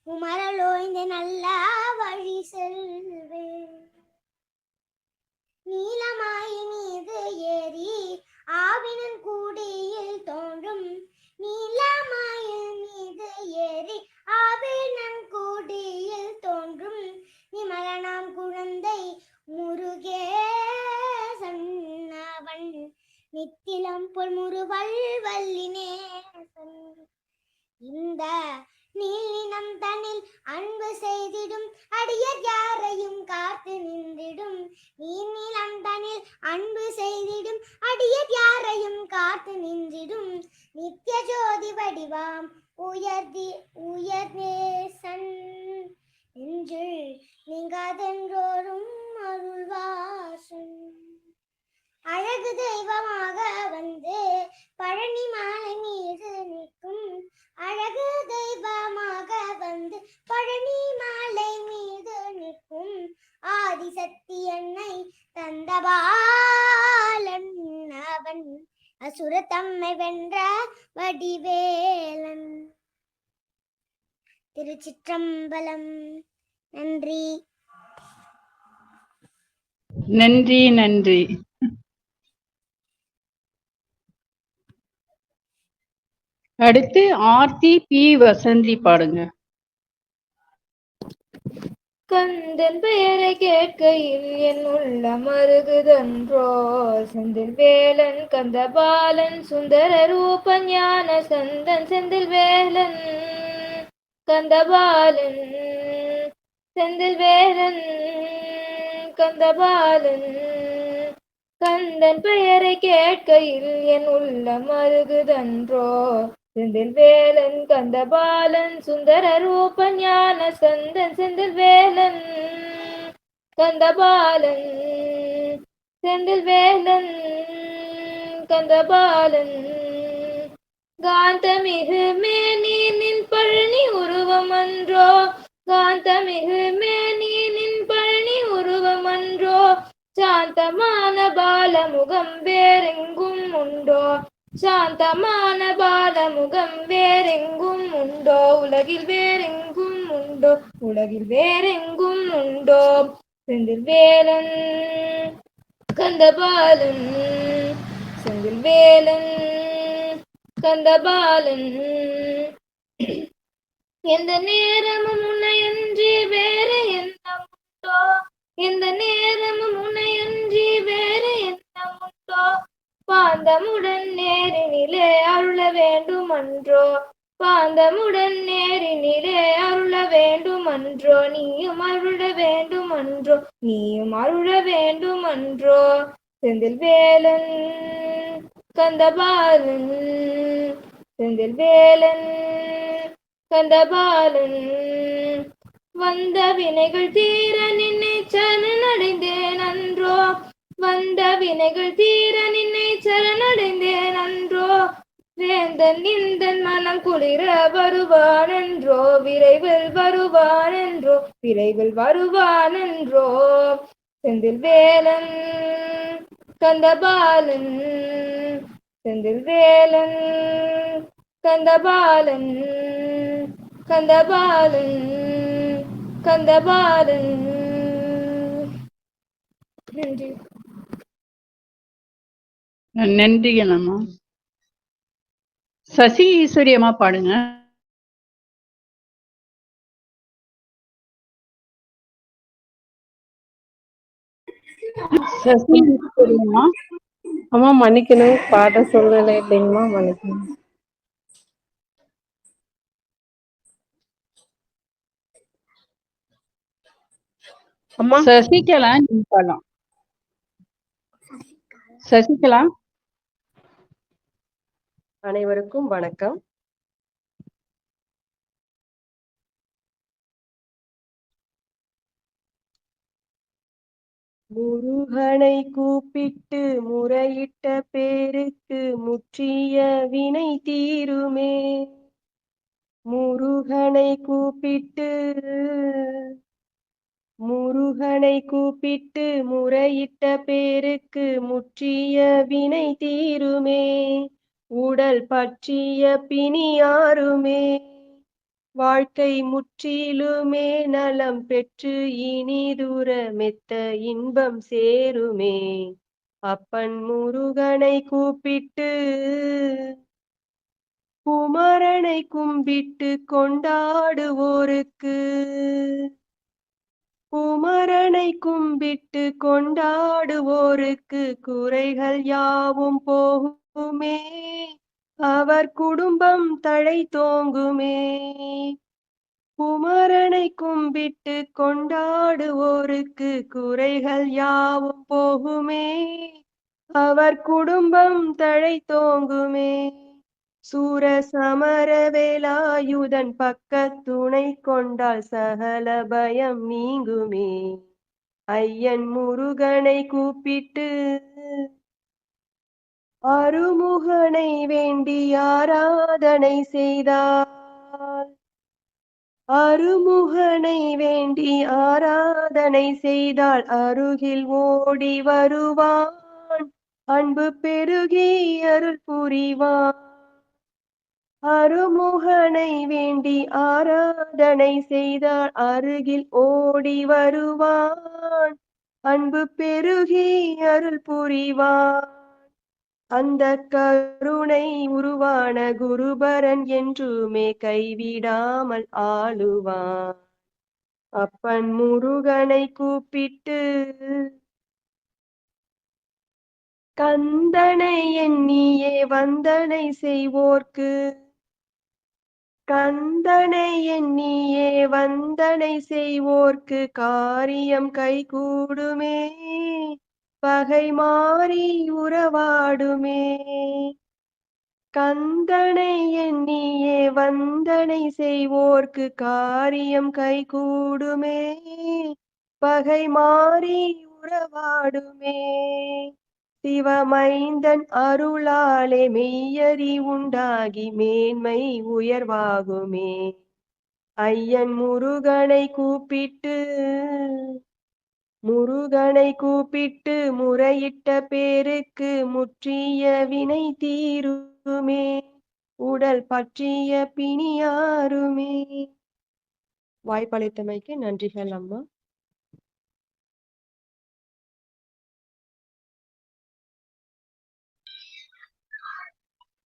குமரலோய்ந்த நல்ல வழி செல்வேன். நீலமாய் மீது ஏறி ஆவினன் கூடியில் தோன்றும், நீலமாயில் மீது ஏறி ஆவினன் கூடியில் தோன்றும் நிமலனாம் குழந்தை முருகேசன் அவன், நித்திலம் பொல் முருவல் வல்லினேசன். இந்த நீலினம் தன்னில் அன்பு செய்திடும் அடியர் யாரையும் காத்து நின்றிடும், நீலினம் தன்னில் அன்பு செய்திடும் அடியர் யாரையும் காத்து நின்றிடும் நித்திய ஜோதி வடிவாம் உயர்நேசன், நெஞ்சுள் நீங்காதென்றோரும் அருள்வாசன். அழகு தெய்வமாக வந்து பழனி மாலை மீது நிற்கும், அழகு தெய்வமாக வந்து பழனி மாலை மீது நிற்கும் ஆதிசக்தி என்னை தந்தபாலன் அவன், அசுர தம்மை வென்ற வடிவேலன். திருச்சிற்றம்பலம். நன்றி. நன்றி நன்றி. அடுத்து ஆர்த்தி பி வசந்தி பாடுங்க. கந்தன் பெயரை கேட்கையில் என் உள்ள மருகுதன்றோ, செந்தில் வேலன் கந்தபாலன் சுந்தர ரூப ஞான சந்தன், செந்தில் வேலன் கந்தபாலன், செந்தில் வேலன் கந்தபாலன். கந்தன் பெயரை கேட்கையில் என் உள்ள மருகுதன்றோ, செந்தில் வேலன் கந்தபாலன் சுந்தர ரூப ஞான சந்தன், செந்தில் வேலன் கந்தபாலன், செந்தில் வேலன் கந்தபாலன். காந்தமிகு மேனின் பழனி உருவமன்றோ, காந்தமிகு மேனின் பழனி உருவமன்றோ, சாந்தமான பாலமுகம் வேறெங்கும் உண்டோ, சாந்தமான பாலமுகம் வேறெங்கும் உண்டோ, உலகில் வேறெங்கும் உண்டோ உலகில் வேறெங்கும் உண்டோ செந்தில் வேலன் கந்தபாலன் செந்தில் வேலன் கந்தபாலன் எந்த நேரமும் உன்னையன்றி வேறு எண்ணம் உண்டோ எந்த நேரமும் உன்னையன்றி வேறு எண்ணம் உண்டோ பாந்தமுடன் நேரினிலே அருள வேண்டுமன்றோ பாந்தமுடன் நேரினிலே அருள வேண்டுமன்றோ நீயும் அருள வேண்டுமன்றோ நீயும் அருள வேண்டுமன்றோ செந்தில் வேலன் கந்தபாலன் செந்தில் வேலன் கந்தபாலன் வந்த வினைகள் தீர நின்னை சரணடைந்தேன் அன்றோ வந்த வினைகள் தீர நின்னை சரணடைந்தேன் அன்றோ வேந்தன் இந்தன் மனம் குளிர வருவானென்றோ விரைவில் வருவானென்றோ விரைவில் வருவானென்றோ செந்தில் வேலன் கந்தபாலன் செந்தில் வேலன் கந்தபாலன் கந்தபாலன் கந்தபாலன். நன்றி. நன்றிகளம்மா. சசி ஈஸ்வரி அம்மா பாடுங்க. சசி ஈஸ்வரி அம்மா. அம்மா மன்னிக்கணும், பாட சொல்லலை இல்லைங்கம்மா, மன்னிக்கணும். அம்மா சசிகலா நீங்க பாடலாம். சசிகலா. அனைவருக்கும் வணக்கம். முருகனை கூப்பிட்டு முறையிட்ட பேருக்கு முற்றிய வினை தீருமே. முருகனை கூப்பிட்டு முறையிட்ட பேருக்கு முற்றிய வினை தீருமே. உடல் பற்றிய பிணியாருமே. வாழ்க்கை முற்றிலுமே நலம் பெற்று இனிதுர மெத்த இன்பம் சேருமே. அப்பன் முருகனை கூப்பிட்டு குமரனை கும்பிட்டு கொண்டாடுவோருக்கு குறைகள் யாவும் போகுமே. அவர் குடும்பம் தழை தோங்குமே. குமரனை கும்பிட்டு கொண்டாடுவோருக்கு குறைகள் யாவும் போகுமே. அவர் குடும்பம் தழை தோங்குமே. சூர சமர வேலாயுதன் பக்க துணை கொண்டால் சகல பயம் நீங்குமே. ஐயன் முருகனை கூப்பிட்டு அருமுகனை வேண்டி ஆராதனை செய்தால் அருகில் ஓடி வருவான். அன்பு பெருகி அருள் புரிவான். அருமுகனை வேண்டி ஆராதனை செய்தால் அருகில் ஓடி வருவான். அன்பு பெருகி அருள் புரிவான். அந்த கருணை உருவான குருபரன் என்றுமே கைவிடாமல் ஆளுவான். அப்பன் முருகனை கூப்பிட்டு கந்தனை எண்ணியே வந்தனை செய்வோர்க்கு காரியம் கைகூடுமே. பகை மாறி உறவாடுமே. கந்தனை எண்ணியே வந்தனை செய்வோர்க்கு காரியம் கைகூடுமே. பகை மாறி உறவாடுமே. சிவமைந்தன் அருளாலே மெய்யறி உண்டாகி மேன்மை உயர்வாகுமே. ஐயன் முருகனை கூப்பிட்டு முறையிட்ட பேருக்கு முற்றிய வினை தீருமே. உடல் பற்றிய பிணியாருமே. வாய்ப்பளித்தமைக்கு நன்றிகள் அம்மா.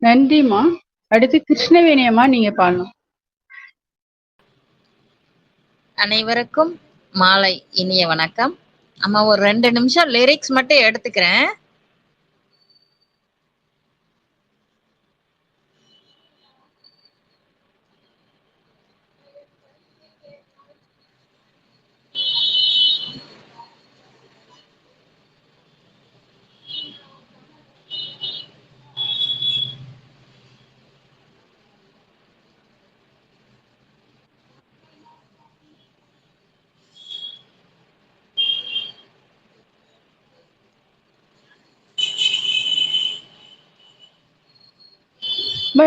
நன்றிம்மா. அடுத்து கிருஷ்ணவேணி அம்மா, நீங்க பாடணும். அனைவருக்கும் மாலை இனிய வணக்கம். அம்மா ஒரு 2 நிமிஷம் லிரிக்ஸ் மட்டும் எடுத்துக்கிறேன்.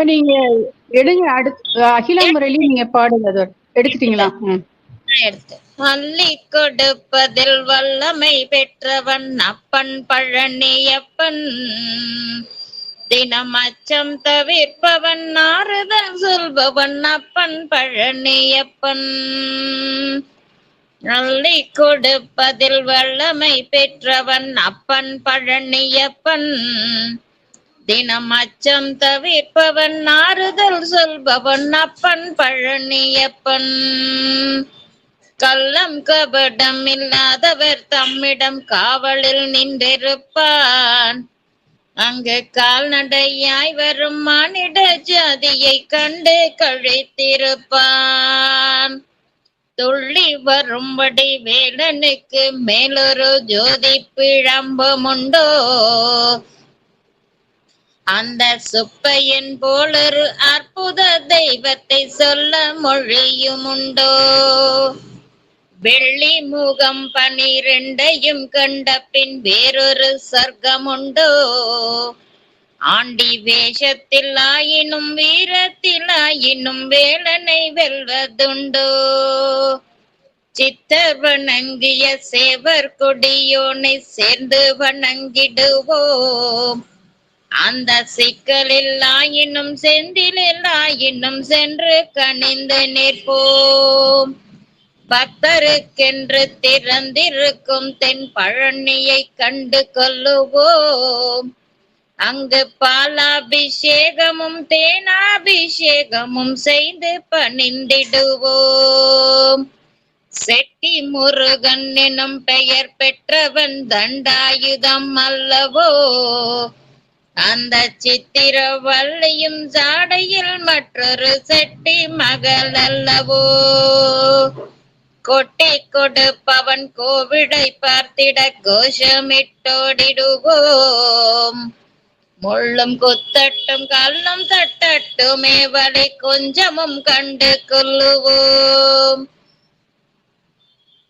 நீங்க எடுங்க. அடுத்து அகிலா முரளி நீங்க பாடுங்க. அதோட எடுத்துட்டீங்களா? அள்ளி கொடுப்பதில் வல்லமை பெற்றவன் அப்பன் பழனியப்பன். தினம் அச்சம் தவிர்ப்பவன் ஆறுதல் சொல்பவன் அப்பன் பழனியப்பன். அள்ளி கொடுப்பதில் வல்லமை பெற்றவன் அப்பன் பழனியப்பன். தினம் அச்சம் தவிர்ப்பவன் ஆறுதல் சொல்பவன் அப்பன் பழனியப்பன். கள்ளம் கபடம் இல்லாதவர் தம்மிடம் காவலில் நின்றிருப்பான். அங்கு கால்நடையாய் வரும் மானிட ஜாதியை கண்டு கழித்திருப்பான். துள்ளி வரும்படி வேலனுக்கு மேலொரு ஜோதி பிழம்புமுண்டோ. அந்த சுப்பையன் போலொரு அற்புத தெய்வத்தை சொல்ல மொழியுமுண்டோ. வெள்ளி முகம் 12 கண்ட பின் வேறொரு சொர்க்கமுண்டோ. ஆண்டி வேஷத்தில் ஆயினும் வீரத்தில் ஆயினும் வேலனை வெல்வதுண்டோ. சித்தர் வணங்கிய சேவர் கொடியோனை சேர்ந்து வணங்கிடுவோம். அந்த சிக்கலில் ஆயினும் செந்திலில் ஆயினும் சென்று கனிந்து நிற்போம். பக்தருக்கென்று திறந்திருக்கும் தென் பழனியை கண்டு கொள்ளுவோம். அங்கு பாலாபிஷேகமும் தேனாபிஷேகமும் செய்து பணிந்திடுவோம். செட்டி முருகன் எனும் பெயர் பெற்றவன் தண்டாயுதம் அல்லவோ. அந்த சித்திரவள்ளியும் ஜாடையில் மற்றொரு செட்டி மகள் அல்லவோ. கொட்டி கொடுப்பவன் கோவிடை பார்த்திட கோஷமிட்டோடிடுவோம். முள்ளும் குத்தட்டும் கல்லும் தட்டட்டுமே வழி கொஞ்சமும் கண்டு கொள்ளுவோம்.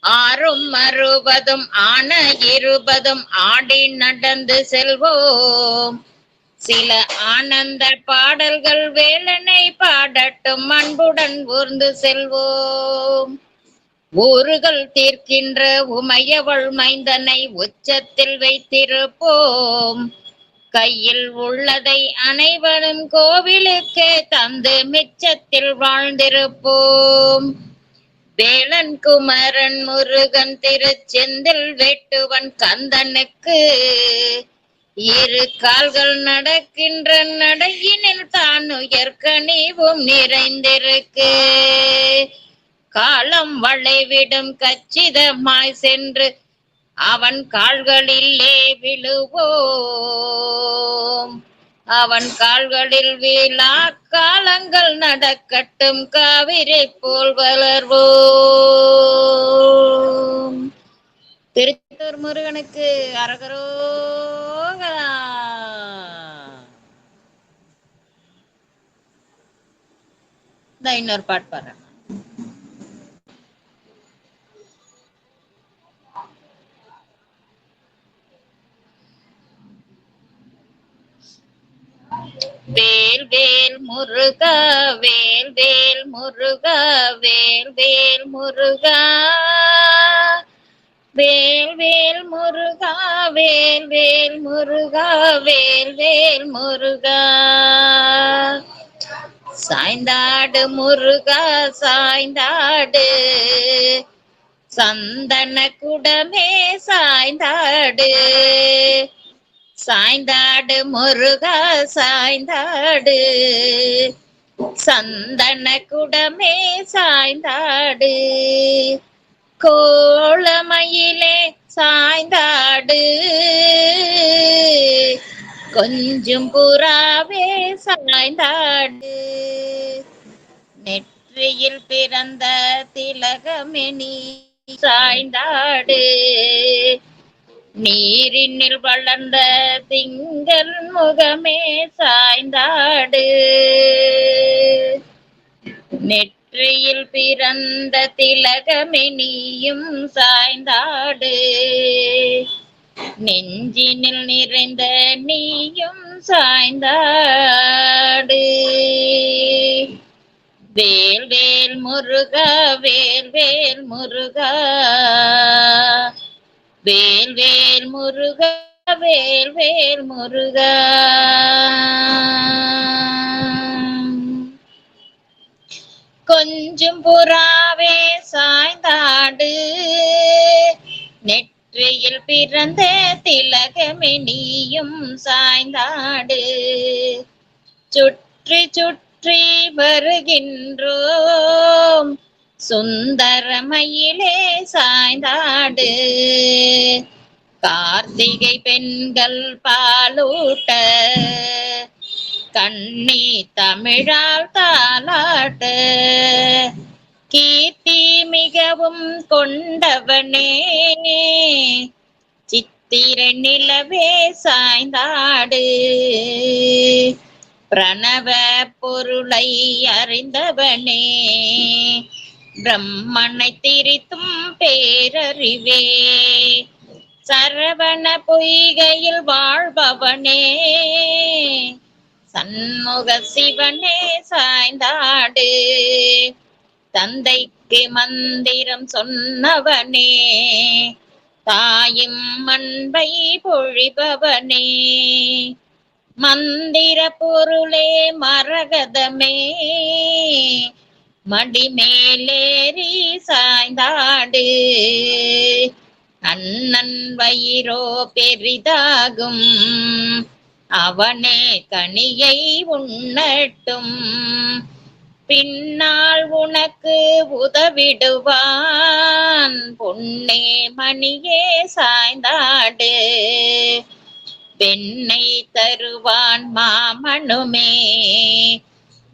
6ம் 60ம் ஆன 20ம் ஆடி நடந்து செல்வோம். சில ஆனந்த பாடல்கள் வேலனை பாடட்டும் அன்புடன் ஊர்ந்து செல்வோம். ஊறுகள் தீர்க்கின்ற உமையவள் மைந்தனை உச்சத்தில் வைத்திருப்போம். கையில் உள்ளதை அனைவரும் கோவிலுக்கே தந்து மிச்சத்தில் வாழ்ந்திருப்போம். வேலன் குமரன் முருகன் திருச்செந்தில் வெட்டுவன் கந்தனுக்கு 2 கால்கள் நடக்கின்ற நடையினில் தான் உயர்கனிவும் நிறைந்திருக்கு. காலம் வளைவிடும் கச்சிதமாய் சென்று அவன் கால்களிலே விழுவோம். அவன் கால்களில் வீழா காலங்கள் நடக்கட்டும் காவிரி போல் வளர்வோம். திருச்செந்தூர் முருகனுக்கு அரகரோகரா. இன்னொரு பாட்டு பாடுறேன். வேல் வேல் முருகா வேல் வேல் முருகா வேல் வேல் முருகா வேல் வேல் முருகா வேல் வேல் முருகா வேல் வேல் முருகா. சாய்ந்தாடு முருகா சாய்ந்தாடு, சந்தன குடமே சாய்ந்தாடு, சாய்ந்தாடு முருகா சாய்ந்தாடு, சந்தன குடமே சாய்ந்தாடு, கோளமயிலே சாய்ந்தாடு, கொஞ்சம் புறாவே சாய்ந்தாடு, நெற்றியில் பிறந்த திலகமெனி சாய்ந்தாடு, நீரினில் வளர்ந்த திங்கள் முகமே சாய்ந்தாடு, நெற்றியில் பிறந்த திலகமெனியும் சாய்ந்தாடு, நெஞ்சினில் நிறைந்த நீயும் சாய்ந்தாடு, வேல் வேல் முருகா வேல் வேல் முருகா, வேல் வேல் முருகா வேல் வேல் முருகா. கொஞ்சம் புறாவே சாய்ந்தாடு, நெற்றியில் பிறந்த திலகமெனியும் சாய்ந்தாடு, சுற்றி சுற்றி வருகின்றோம் சுந்தரமயிலே சாய்ந்தாடு, கார்த்திகை பெண்கள் பாலூட்ட கண்ணி தமிழால் தாலாட்ட, கீர்த்தி மிகவும் கொண்டவனே சித்திரை நிலவே சாய்ந்தாடு, பிரணவ பொருளை அறிந்தவனே பிரம்மனை திரித்தும் பேரறிவே, சரவண பொய்கையில் வாழ்பவனே சண்முக சிவனே சாய்ந்தாடு, தந்தைக்கு மந்திரம் சொன்னவனே தாயும் அன்பை பொழிபவனே, மந்திர பொருளே மரகதமே மடிமேலேறி சாய்ந்தாடு, அண்ணன் வயிறோ பெரிதாகும் அவனே கனியை உண்ணட்டும், பின்னால் உனக்கு உதவிடுவான் பொன்னே மணியே சாய்ந்தாடு, வெண்ணை தருவான் மாமனுமே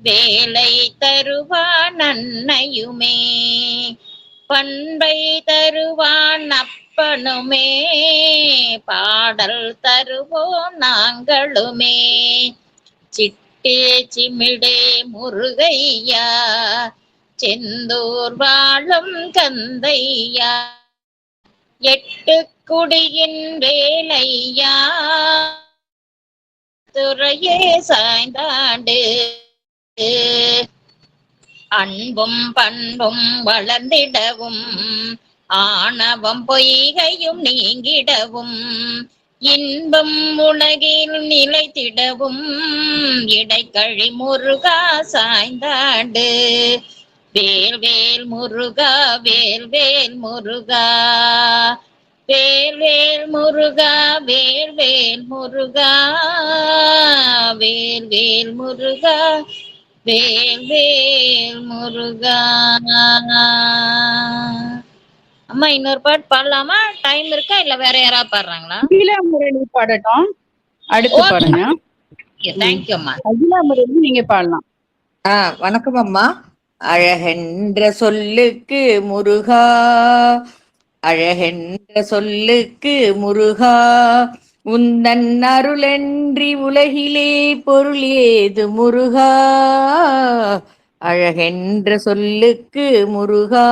வேலை தருவான் அன்னையுமே, பண்பை தருவான் அப்பனுமே பாடல் தருவோம் நாங்களுமே, சிட்டே சிமிடே முருகையா செந்தூர் வாழும் கந்தையா, எட்டு குடியின் வேலையா துறையே சாய்ந்தாடு, அன்பும் பண்பும் வளர்ந்திடவும் ஆணவம் பொய்கையும் நீங்கிடவும், இன்பம் உலகில் நிலைத்திடவும் இடைக்கழி முருகா சாய்ந்தாடு, வேல் வேல் முருகா வேல் வேல் முருகா, வேல் வேல் முருகா வேல் வேல் முருகா, வேல் வேல் முருகா வேல் வேல் முருகா. அம்மா இன்னொரு பாட்டு பாடலாமா? டைம் இருக்கா இல்ல வேற யாராவது பாடுறாங்களா? அகிலா முரளி பாடட்டும், அடுத்து பாடுங்க. தேங்க்யூ அம்மா. அகிலா முரளி நீங்க பாடலாம். வணக்கம் அம்மா. அழகென்ற சொல்லுக்கு முருகா, அழகென்ற சொல்லுக்கு முருகா, உந்தன் அருளன்றி உலகிலே பொருள் ஏது முருகா, அழகென்ற சொல்லுக்கு முருகா,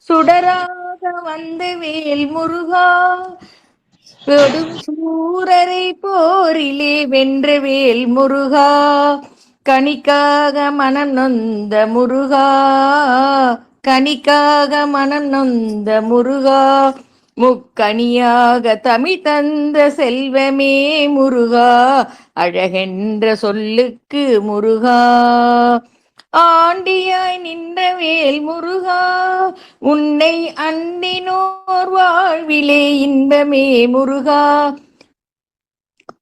சுடராக வந்த வேல் முருகா, பெரும் சூரரை போரிலே வென்ற வேல் முருகா, கனிக்காக மனம் நொந்த முருகா, கனிக்காக மனம் நொந்த முருகா, முக்கணியாக தமிழ் தந்த செல்வமே முருகா, அழகென்ற சொல்லுக்கு முருகா. ஆண்டியாய் நின்ற வேல் முருகா, உன்னை அண்டினோர் வாழ்விலே இன்பமே முருகா.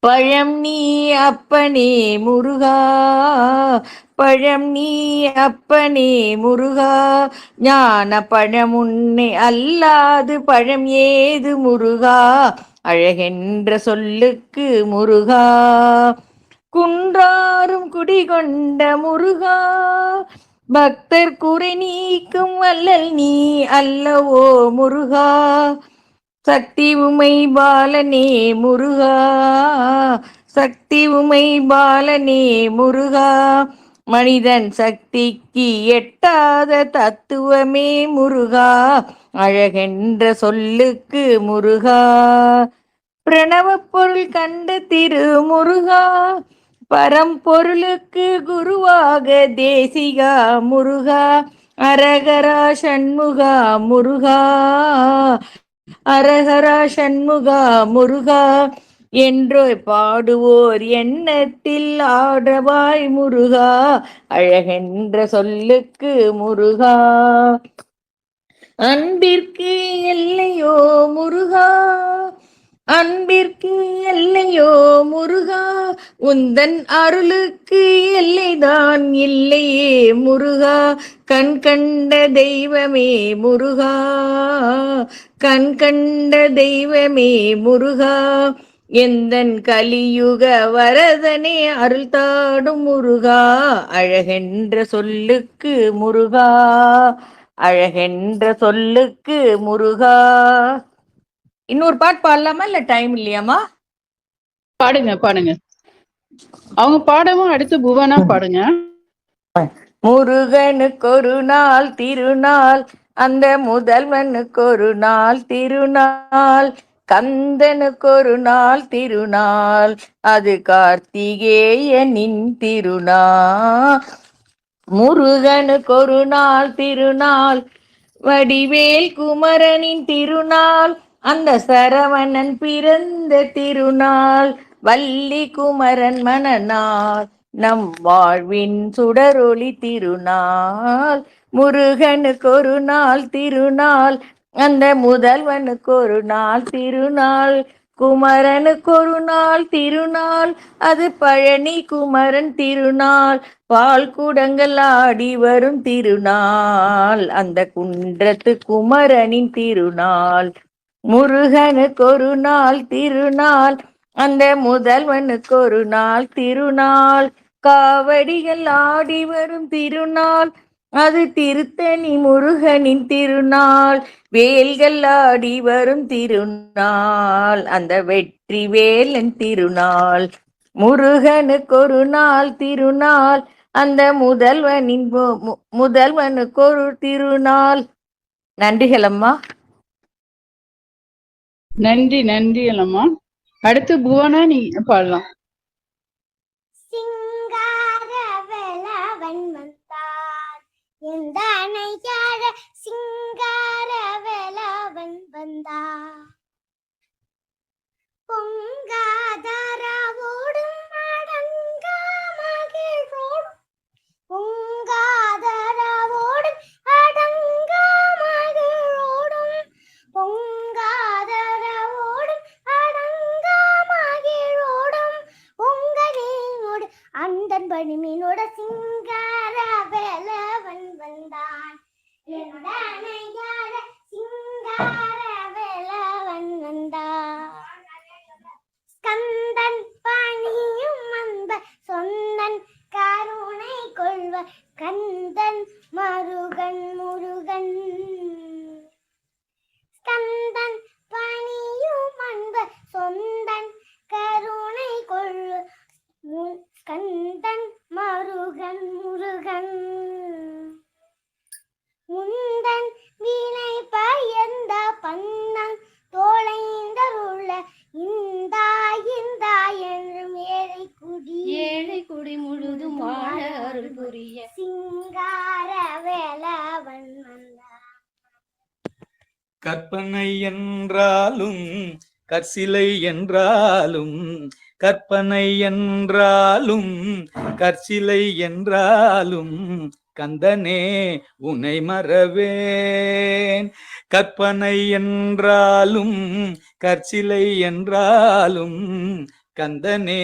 பழம் நீ அப்பனே முருகா, பழம் நீ அப்பனே முருகா. ஞான பழம் உன்னை அல்லாது பழம் ஏது முருகா, அழகென்ற சொல்லுக்கு முருகா. குன்றாரும் குடிகொண்ட முருகா, பக்தர் குறை நீக்கும் வல்லல் நீ அல்லவோ முருகா. சக்தி உமை பாலனே முருகா, சக்தி உமை பாலனே முருகா. மனிதன் சக்திக்கு எட்டாத தத்துவமே முருகா, அழகென்ற சொல்லுக்கு முருகா. பிரணவ பொருள் கண்ட திரு முருகா, பரம்பொருளுக்கு குருவாக தேசிகா முருகா. அரகரா சண்முகா முருகா, அரகரா சண்முகா முருகா. என்றோ பாடுவோர் எண்ணத்தில் ஆடவாய் முருகா, அழகென்ற சொல்லுக்கு முருகா. அன்பிற்கு எல்லையோ முருகா, அன்பிற்கு எல்லையோ முருகா. உந்தன் அருளுக்கு எல்லைதான் இல்லையே முருகா. கண் கண்ட தெய்வமே முருகா, கண் கண்ட தெய்வமே முருகா. எந்தன் கலியுக வரதனே அருள் தாடும் முருகா, அழகென்ற சொல்லுக்கு முருகா, அழகென்ற சொல்லுக்கு முருகா. இன்னொரு பாட்டு பாடலாமா இல்ல டைம் இல்லையாமா? பாடுங்க பாடுங்க. அவங்க பாடவும் அடுத்து புவனா பாடுங்க. முருகனுக்கு ஒரு நாள் திருநாள், அந்த முதல்வனுக்கு ஒரு நாள் திருநாள். கந்தனுக்கு ஒரு நாள் திருநாள், அது கார்த்திகேயனின் திருநாள். முருகனுக்கு ஒரு நாள் திருநாள், வடிவேல் குமரனின் திருநாள். அந்த சரவணன் பிறந்த திருநாள், வள்ளி குமரன் மணநாள். நம் வாழ்வின் சுடரொளி திருநாள். முருகனுக்கு ஒரு நாள் திருநாள், அந்த முதல்வனுக்கு ஒரு நாள் திருநாள். குமரனுக்கு ஒரு நாள் திருநாள், அது பழனி குமரன் திருநாள். பால் குடங்கள் ஆடி வரும் திருநாள், அந்த குன்றத்து குமரனின் திருநாள். முருகனுக்கு ஒரு நாள் திருநாள், அந்த முதல்வனுக்கு ஒரு நாள் திருநாள். காவடிகள் ஆடி வரும் திருநாள், அது திருத்தணி முருகனின் திருநாள். வேல்கள் ஆடி வரும் திருநாள், அந்த வெற்றி வேலன் திருநாள். முருகனுக்கு ஒரு நாள் திருநாள், அந்த முதல்வனுக்கு ஒரு திருநாள். நன்றிகள் அம்மா. நன்றி நன்றி அம்மா. அடுத்து புவனா நீங்க பாடலாம். சிங்கார வேலவன் வந்தார், எந்த அணையார சிங்கார வேலவன் வந்தார். பொங்காதரவோடும் அடங்கா மகிழ்வோடும், பொங்காதரவோடும் அடங்கா மகிழ்வோடும், பொங்காதரவோடும் அடங்கா மகிழ்வோடும், பொங்கலோடு அந்தன் பணிமீனோட சிங்கார வேலவன் வந்தான். கற்பனை என்றாலும் கற்சிலை என்றாலும் கற்பனை என்றாலும் கற்சிலை என்றாலும் கந்தனே உன்னை மறவேன். கற்பனை என்றாலும் கற்சிலை என்றாலும் கந்தனே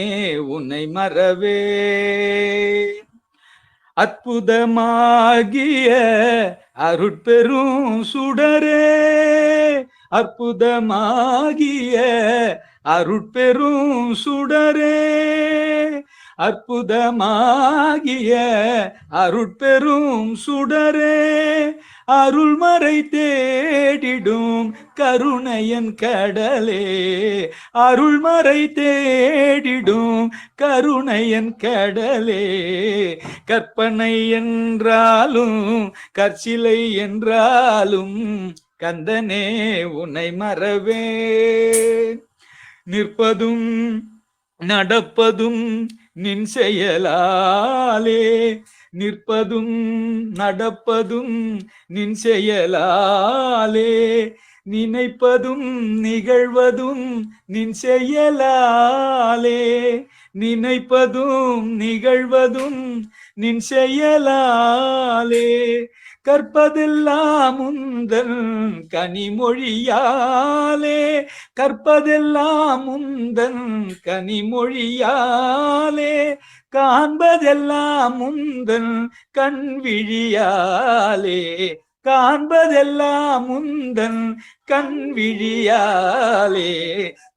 உன்னை மறவேன். அற்புதமாகிய அருட்பெரும் சுடரே, அற்புதமாகிய அருட்பெரும் சுடரே, அற்புதமாகிய அருட்பெரும் சுடரே, அருள்மறை தேடிடும் கருணையன் கடலே, அருள்மறை தேடிடும் கருணையன் கடலே. கற்பனை என்றாலும் கற்சிலை என்றாலும் கந்தனே உன்னை மறவேன். நிற்பதும் நடப்பதும் நின் செயலாலே, நிற்பதும் நடப்பதும் நின் செயலாலே, நினைப்பதும் நிகழ்வதும் நின் செயலாலே, நினைப்பதும் நிகழ்வதும் நின் செயலாலே. கற்பதெல்லாம் உந்தன் கனிமொழியாலே, கற்பதெல்லாம் உந்தன் கனிமொழியாலே, காண்பதெல்லாம் உந்தன் கண்விழியாலே, காண்பதெல்லாம் உந்தன் கண்விழியாலே.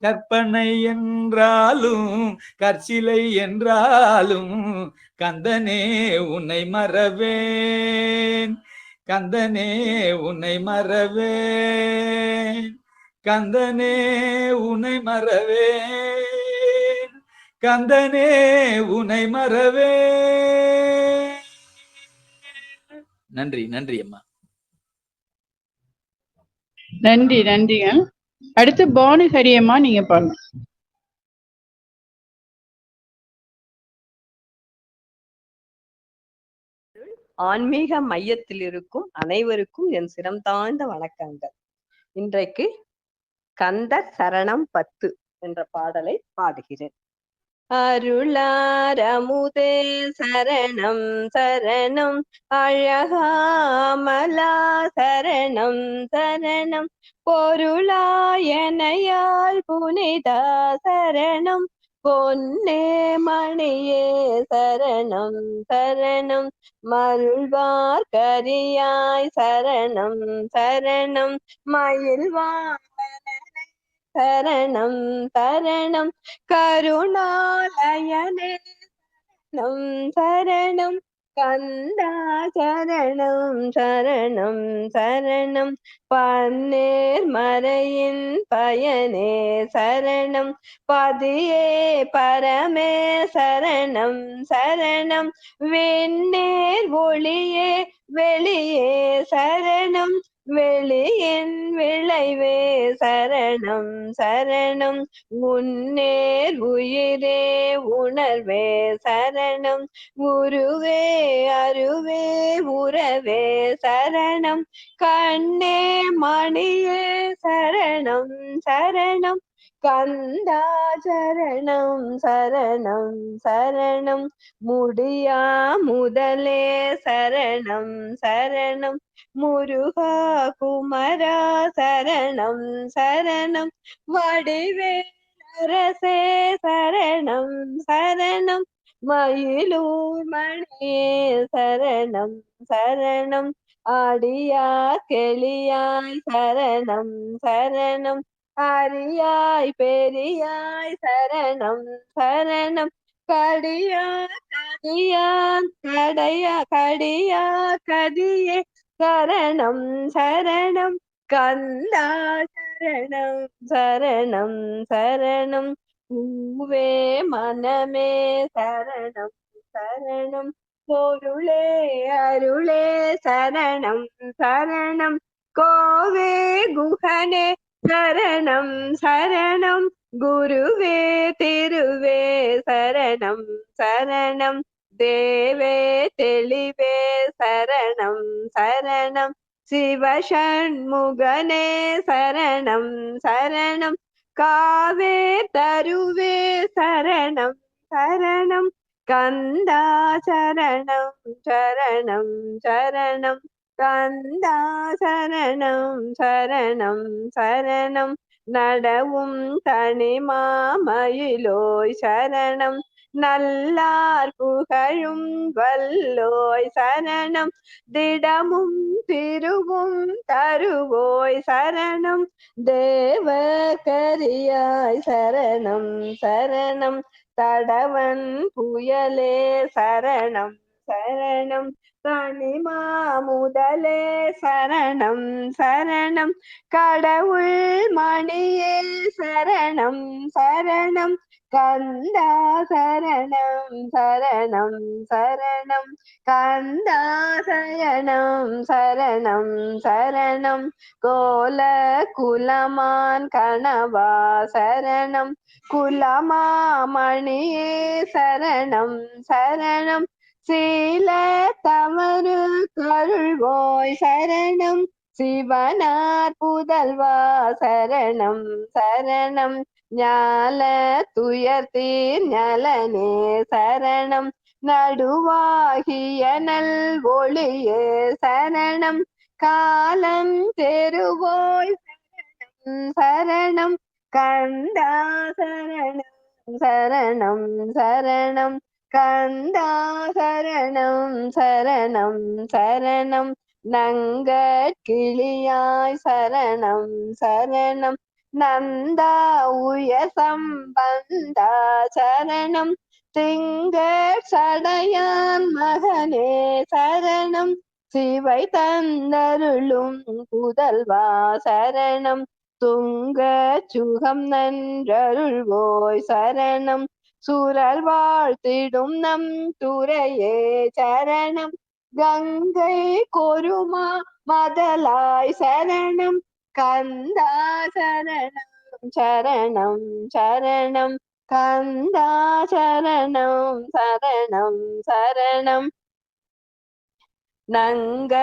கற்பனை என்றாலும் கற்சிலை என்றாலும் கந்தனே உன்னை மறவேன். கந்தனே உன்னை மறவேன். கந்தனே உன்னை மறவேன். கந்தனே உன்னை மறவேன். நன்றி நன்றி அம்மா. நன்றி நன்றிங்க. அடுத்து பானுஹரி அம்மா, நீங்க பாருங்க. ஆன்மீக மையத்தில் இருக்கும் அனைவருக்கும் என் சிரம் தாழ்ந்த வணக்கங்கள். இன்றைக்கு கந்த சரணம் 10 என்ற பாடலை பாடுகிறேன். அருளாரமுதே சரணம் சரணம், அழகாமலா சரணம் சரணம், பொருளாயனையால் புனிதா சரணம், பொன்னே மணியே சரணம் சரணம், மருள்வார் கரியாய் சரணம் சரணம், மயில்வாழனை சரணம் சரணம், கருணாலயனே சரணம் சரணம், கந்தா சரணம் சரணம் சரணம், பன்னேர் மறையின் பயனே சரணம், பதியே பரமே சரணம் சரணம், விண்ணேர் ஒளியே வெளியே சரணம், வெளியின் விளைவே சரணம் சரணம், முன்னேர் உயிரே உணர்வே சரணம், உருவே அருவே உறவே சரணம், கண்ணே மணியே சரணம் சரணம், கந்தா சரணம் சரணம் சரணம், முடியா முதலே சரணம் சரணம், முருகா குமரா சரணம் சரணம், வடிவேலரசே சரணம் சரணம், மயிலூர் மணியே சரணம் சரணம், ஆடியார் கெளியாய் சரணம் சரணம், அரியாய் பெரியாய் சரணம் சரணம், கடியா கடியா கடையா கடியா கதியே சரணம் சரணம், கந்தா சரணம் சரணம் சரணம், பூவே மனமே சரணம் சரணம், பொருளே அருளே சரணம் சரணம், கோவே குஹனே சரணம் சரணம், குருவே திருவே சரணம் சரணம், தேவே தெளிவே சரணம் சரணம், சிவஷண்முகனே சரணம் சரணம் காவே தருவே சரணம் சரணம் கந்தா சரணம் சரணம் சரணம் கந்தா சரணம் சரணம் சரணம் நடவும் தனிமாமயிலோய் சரணம் நல்லார் புகழும் வல்லோய் சரணம் திடமும் திருவும் தருவோய் சரணம் தேவகரியாய் சரணம் சரணம் தடவன் புயலே சரணம் சரணம் தனிமா முதலே சரணம் சரணம் கடவுள் மணியே சரணம் சரணம் கந்தா சரணம் சரணம் சரணம் கந்தா சரணம் சரணம் சரணம் கோல குலமான் கணவா சரணம் குலமாமணியே சரணம் சரணம் சீல தவறு கருள்வோய் சரணம் சிவனார் புதல்வா சரணம் சரணம் ஞால துயர்த்தீர் ஞலனே சரணம் நடுவாகிய நல் ஒளியே சரணம் காலம் தெருவோய் சரணம் கந்தா சரணம் சரணம் சரணம் கந்தா சரணம் சரணம் சரணம் நங்க கிளியாய் சரணம் சரணம் நந்தா உய சம்பந்தா சரணம் திங்கள் சடையான் மகனே சரணம் சிவை தந்தருளும் புதல்வா சரணம் துங்க சுகம் நன்றருள்வோய் சரணம் சூரல் வாழ்த்திடும் நம் துறையே சரணம் கங்கை கொருமா மதலாய் சரணம் கந்தா சரணம் சரணம் சரணம் கந்தா சரணம் சரணம் சரணம் நங்க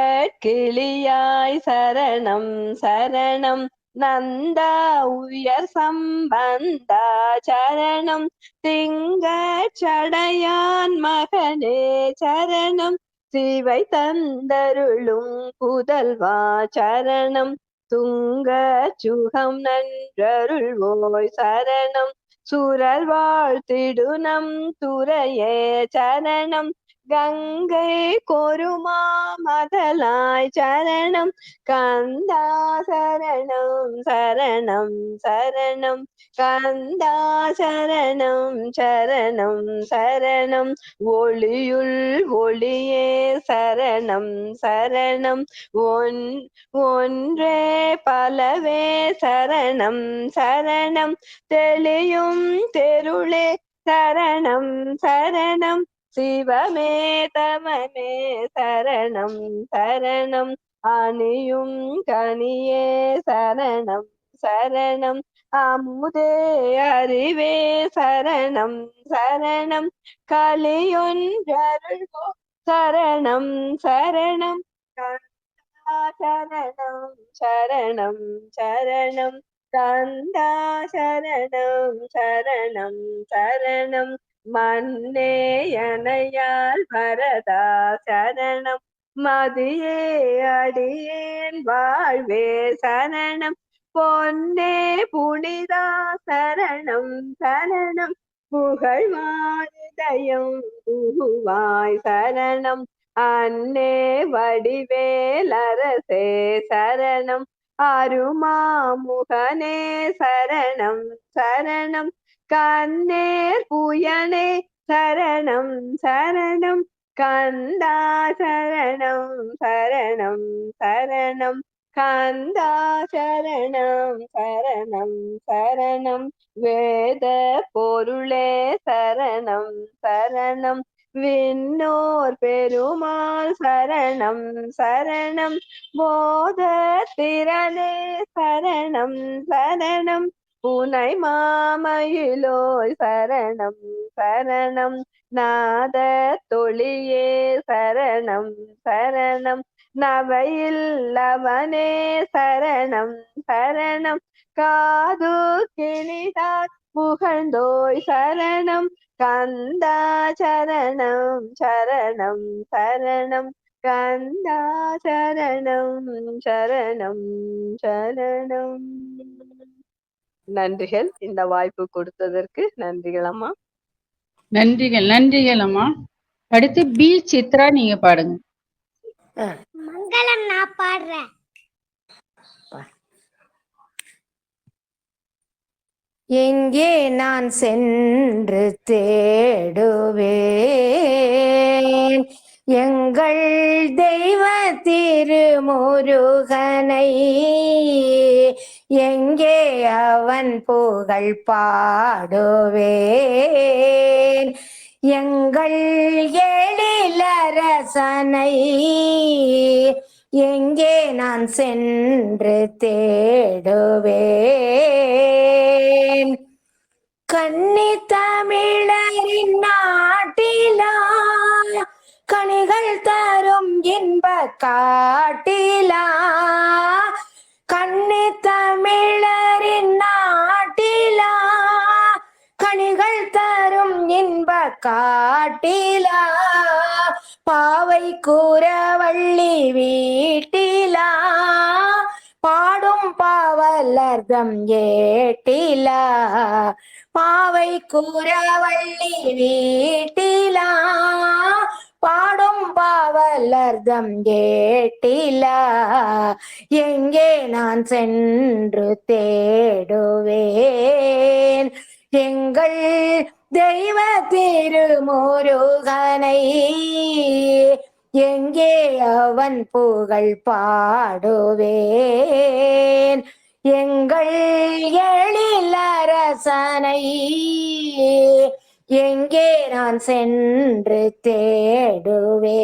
கிளியாய் சரணம் சரணம் நந்தா உயர் சம்பந்தா சரணம் திங்கள் சடையான் மகனே சரணம் சிவை தந்தருளும் புதல்வா சரணம் துங்க சுகம் நன்றருள்வோய் சரணம் சூரல் வாழ்த்திடு நம் துறையே சரணம் கங்கை கொருமா மதலாய் சரணம் கந்தா சரணம் சரணம் சரணம் கந்தா சரணம் சரணம் சரணம் ஒளியுள் ஒளியே சரணம் சரணம் ஒன்றே பலவே சரணம் சரணம் தெளியும் தெருளே சரணம் சரணம் சிவமே தவமே சரணம் சரணம் அணியும் கனியே சரணம் சரணம் அமுதே அறிவே சரணம் சரணம் கலியொன்றருள்வோ சரணம் சரணம் கந்தா சரணம் சரணம் சரணம் கந்தா சரணம் சரணம் சரணம் மன்னே யனையால் வரதா சரணம் மதியே அடியேன் வாழ்வே சரணம் பொன்னே புனிதா சரணம் சரணம் புகழ் மாதயம் புகுவாய் சரணம் அன்னே வடிவேலரசே சரணம் அருமாமுகனே சரணம் சரணம் கண்ணேர் புயனே சரணம் சரணம் கந்தா சரணம் சரணம் சரணம் கந்தா சரணம் சரணம் சரணம் வேத பொருளே சரணம் சரணம் விண்ணோர் பெருமாள் சரணம் சரணம் போத திறனே சரணம் சரணம் புனை மாமயிலோய் சரணம் சரணம் நாத தொழியே சரணம் சரணம் நவையில்லவனே சரணம் சரணம் காது கிளிதார் புகழ்ந்தோய் சரணம் கந்தா சரணம் சரணம் சரணம் கந்தா சரணம் சரணம் சரணம். நன்றிகள், இந்த வாய்ப்பு கொடுத்ததற்கு நன்றிகள் அம்மா. நன்றிகள் நன்றிகள் அம்மா. அடுத்து பி சித்ரா, நீங்க பாடுங்க. மங்களம் நான் பாடுறேன். எங்கே நான் சென்று தேடுவேன் எங்கள் தெய்வ திருமுருகனை, எங்கே அவன் புகழ் பாடுவேன் எங்கள் எழிலரசனை, எங்கே நான் சென்று தேடுவேன். கன்னி தமிழரின் நாட்டிலா கனிகள் தரும் இன்ப காட்டிலா, கன்னி தமிழரின் நாட்டிலா கனிகள் தரும் இன்ப காட்டிலா, பாவை கூறவள்ளி வீட்டிலா பாடும் பாவலர்தம் ஏட்டிலா, பாவை கூறவள்ளி வீட்டிலா பாடும் பாவலர்தம் ஏட்டிலா, எங்கே நான் சென்று தேடுவேன் எங்கள் தெய்வ திருமுருகனை, எங்கே அவன் புகழ் பாடுவேன் எங்கள் எழிலரசனை, எங்கே நான் சென்று தேடுவேன்.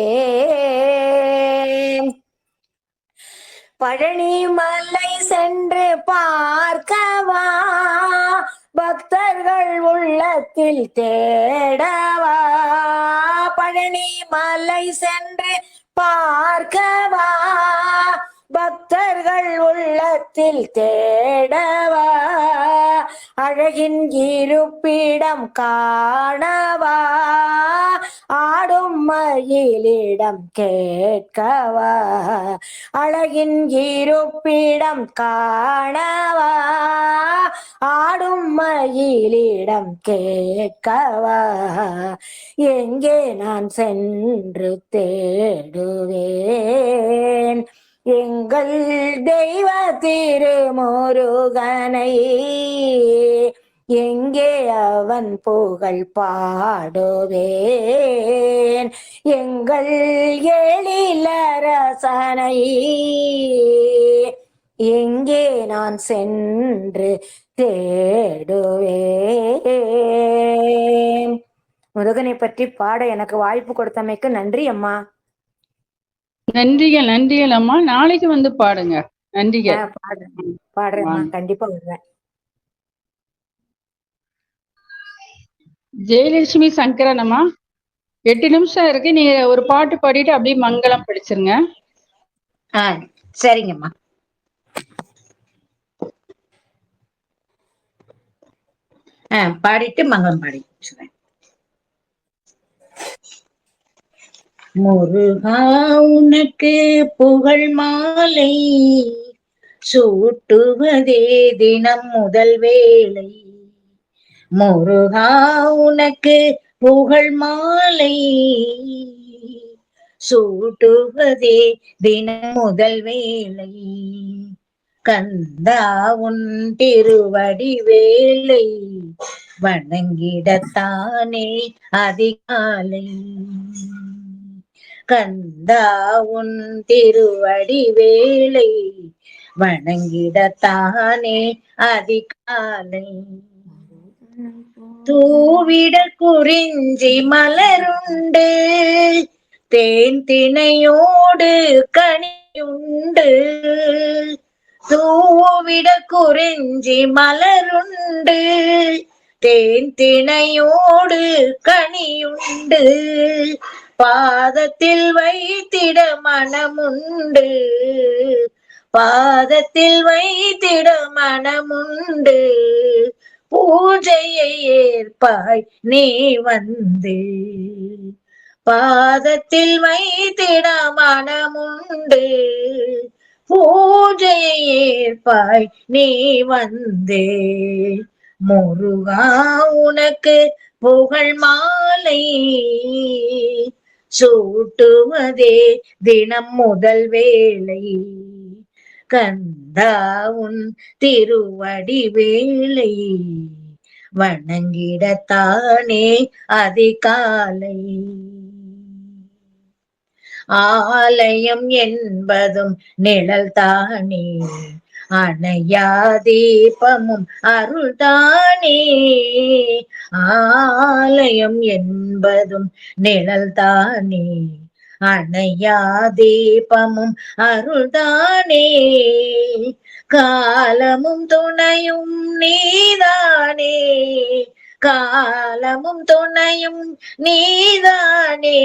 பழனி மலை சென்று பார்க்கவா பக்தர்கள் உள்ளத்தில் தேடவா, பழனி மலை சென்று பார்க்கவா பக்தர்கள் உள்ளத்தில் தேடவா, அழகின் இருப்பிடம் காணவா ஆடும் மயிலிடம் கேட்கவா, அழகின் இருப்பிடம் காணவா ஆடும் மயிலிடம் கேட்கவா, எங்கே நான் சென்று தேடுவேன் எங்கள் தெய்வ திருமுருகனை, எங்கே அவன் புகழ் பாடுவேன் எங்கள் எழிலரசனை, எங்கே நான் சென்று தேடுவேன். முருகனை பற்றி பாட எனக்கு வாய்ப்பு கொடுத்தமைக்கு நன்றி அம்மா. நன்றிகள் நன்றிகள் அம்மா. நாளைக்கு வந்து பாடுங்க. நன்றிகள். பாடுறேன், கண்டிப்பா வருவேன். ஜெயலட்சுமி சங்கரன் அம்மா, 8 நிமிஷம் இருக்கு, நீங்க ஒரு பாட்டு பாடிட்டு அப்படியே மங்களம் படிச்சிருங்க. சரிங்கம்மா. பாடிட்டு மங்களம் பாடி முடிச்சுவேன். முருகா உனக்கு புகழ் மாலை சூட்டுவதே தினம் முதல் வேளை, முருகா உனக்கு புகழ் மாலை சூட்டுவதே தினம் முதல் வேளை, கந்தா உன் திருவடி வேலை வணங்கிடத்தானே அதிகாலை, கந்தா உன் திருவடி வேலை வணங்கிடத்தானே அதிகாலை, தூவிட குறிஞ்சி மலருண்டு தேன் திணையோடு கனியுண்டு, தூவிட குறிஞ்சி மலருண்டு தேன் திணையோடு கனியுண்டு, பாதத்தில் வைத்திட மனமுண்டு, பாதத்தில் வைத்திட மனமுண்டு, பூஜையை ஏற்பாய் நீ வந்து. பாதத்தில் வைத்திட மனமுண்டு, பூஜையை ஏற்பாய் நீ வந்து. முருகா உனக்கு புகழ் மாலை சூட்டுவதே தினம் முதல் வேளை. கந்தா உன் திருவடி வேளை வணங்கிடத்தானே அதிகாலை. ஆலயம் என்பதும் நிழல் தானே, அணையா தீபமும் அருள்தானே. ஆலயம் என்பதும் நிழல் தானே, அணையா தீபமும் அருள்தானே. காலமும் துணையும் நீதானே, காலமும் துணையும் நீதானே,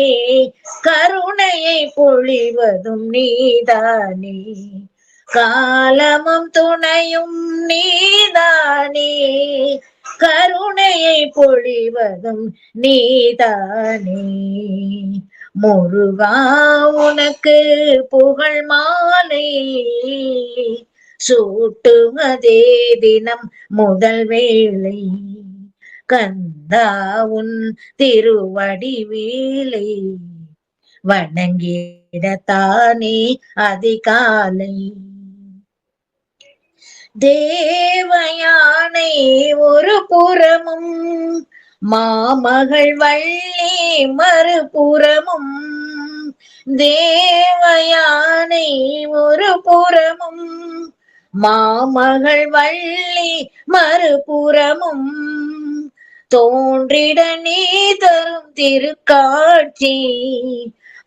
கருணையை பொழிவதும் நீதானே. காலமும் துணையும் நீதானே, கருணையை பொழிவதும் நீதானே. முருகா உனக்கு புகழ் மாலை சூட்டுவதே தினம் முதல் வேளை. கந்தா உன் திருவடி வேளை வணங்கிடத்தானே அதிகாலை. தேவயானை ஒரு புறமும், மாமகள் வள்ளி மறுபுறமும். தேவயானை ஒரு புறமும், மாமகள் வள்ளி மறுபுறமும். தோன்றிட நீ தரும் திருக்காட்சி,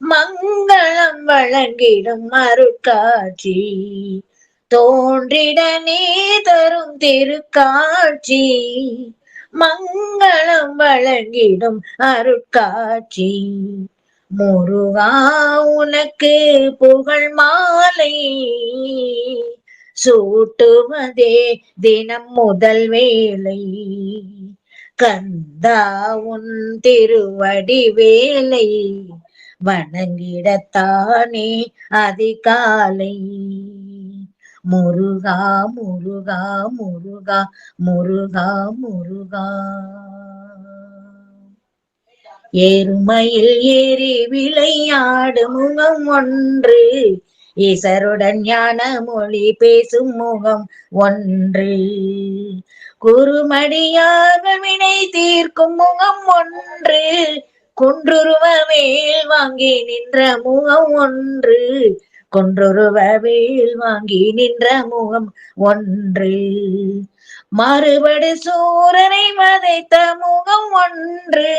மங்களம் வழங்கிடும் அருட்காட்சி. தோன்றிட நீ தரும் திருக்காட்சி, மங்களம் வழங்கிடும் அருட்காட்சி. முருகா உனக்கு புகழ் மாலை சூட்டுவதே தினம் முதல் வேளை. கந்தா உன் திருவடி வேளை வணங்கிடத்தானே அதிகாலை. முருகா முருகா முருகா முருகா முருகா. ஏறுமையில் ஏறி விளையாடு முகம் ஒன்று, ஈசருடன் ஞான மொழி பேசும் முகம் ஒன்று. குறுமடியாக வினை தீர்க்கும் முகம் ஒன்று, குன்றுருவ வேல் வாங்கி நின்ற முகம் ஒன்று. குன்றுருவ வேல் வாங்கி நின்ற முகம் ஒன்று. மாறுபடு சூரனை வதைத்த முகம் ஒன்று,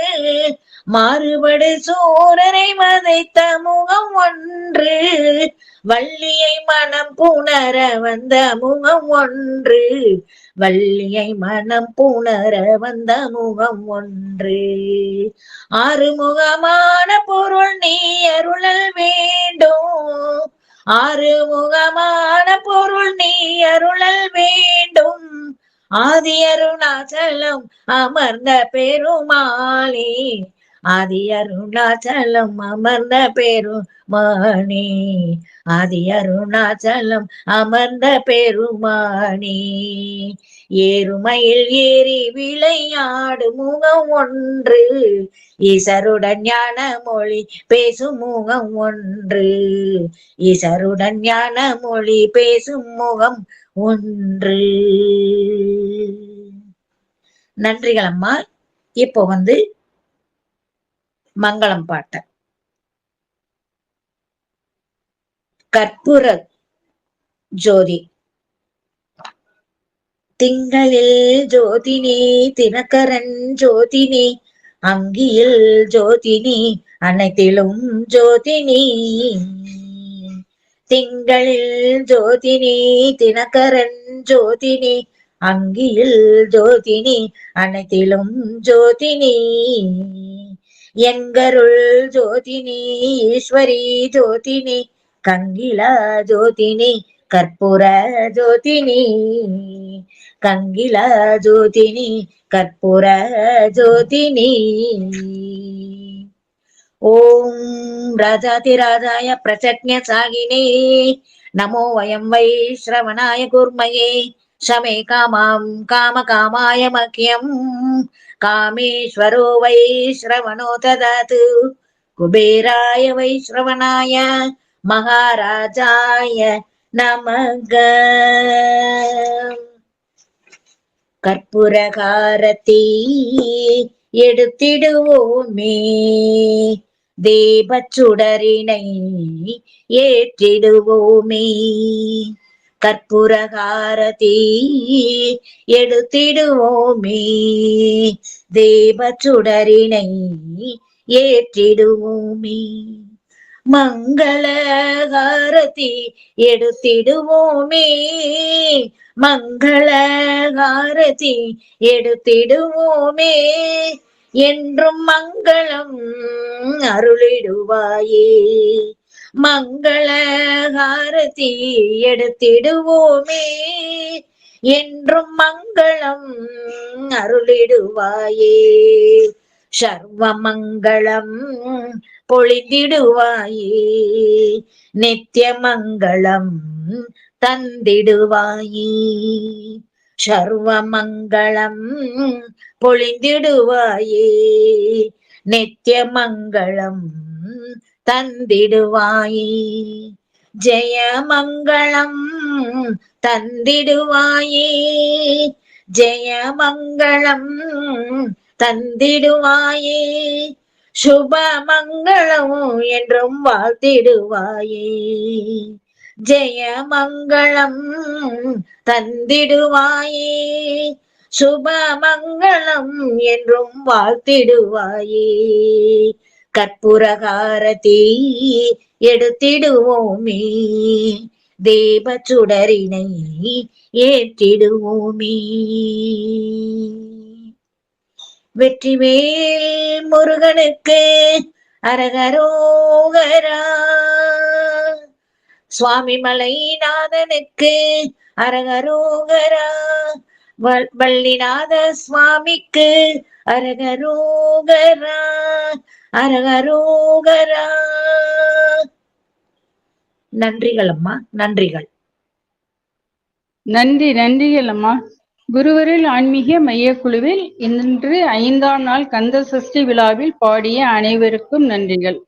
மாறுபடு சூரனை வதைத்த முகம் ஒன்று. வள்ளியை மனம் புணர வந்த முகம் ஒன்று, வள்ளியை மனம் புணர வந்த முகம் ஒன்று. ஆறுமுகமான பொருள் நீ அருளல் வேண்டும், ஆறுமுகமான பொருள் நீ அருளல் வேண்டும். ஆதி அருணாச்சலம் அமர்ந்த பெருமாளே, ஆதி அருணாச்சலம் அமர்ந்த பெருமானே, ஆதி அருணாச்சலம் அமர்ந்த பெருமானே. ஏறுமையில் ஏறி விளையாடு முகம் ஒன்று, ஈசருடன் ஞான மொழி பேசும் முகம் ஒன்று. ஈசருடன் ஞான மொழி பேசும் முகம் ஒன்று. நன்றிகள் அம்மா. இப்போ மங்களம் பாட்ட கற்பூர ஜோதி. திங்களில் ஜோதினி தினகரன் ஜோதினி, அங்கியில் ஜோதினி அனைத்திலும் ஜோதினி. திங்களில் ஜோதினி தினகரன் ஜோதினி, அங்கியில் ஜோதினி அனைத்திலும் ஜோதினி. எங்கருள் ஜோதினி ஈஸ்வரி ஜோதினி கங்கிலா ஜோதினி கற்பூர ஜோதினி கங்கிலா ஜோதினி கற்பூர ஜோதினி. ஓம் ராஜாதிராஜாய பிரசக்ஞ சாகினே நமோ வயம் வை ஸ்ரவணாய குர்மயே ஷமே காமாம் காம காமாய மக்யம் காமேஸ்வரோ வை ஸ்ரவணோ ததாது குபேராய வை ஸ்ரவணாய மகாராஜாய நமக. கற்பூரகாரத்தி எடுத்திடுவோமே தீபச்சுடரினை ஏற்றிடுவோமே. கற்பூரகாரத்தி எடுத்திடுவோமே தீபச்சுடரினை ஏற்றிடுவோமே. மங்களகாரத்தி எடுத்திடுவோமே மங்களகாரதி எடுத்திடுவோமே என்றும் மங்களம் அருளிடுவாயே. மங்களகாரதி எடுத்திடுவோமே என்றும் மங்களம் அருளிடுவாயே. சர்வ மங்களம் பொழிந்திடுவாயே நித்திய மங்களம் தந்திடுவாயே. சர்வ மங்களம் பொழிந்திடுவாயே நித்திய மங்களம் தந்திடுவாயே. ஜெய மங்களம் தந்திடுவாயே ஜெய மங்களம் தந்திடுவாயே. சுப மங்களம் என்றும் வாழ்த்திடுவாயே. ஜெய மங்களம் தந்திடுவாயே சுப மங்களம் என்றும் வாழ்த்திடுவாயே. கற்பூரகாரதி எடுத்திடுவோமே தீபச்சுடரினை ஏற்றிடுவோமே. வெற்றிவேல் முருகனுக்கு அரகரோகரா. சுவாமி மலைநாதனுக்கு அரகரோகரா. வள்ளிநாத சுவாமிக்கு அரகரோகரா அரகரோகரா. நன்றிகள் அம்மா, நன்றிகள். நன்றிகள் அம்மா. குருவரில் ஆன்மீக மையக்குழுவில் இன்று 5ஆம் நாள் கந்த சஷ்டி விழாவில் பாடிய அனைவருக்கும் நன்றிகள்.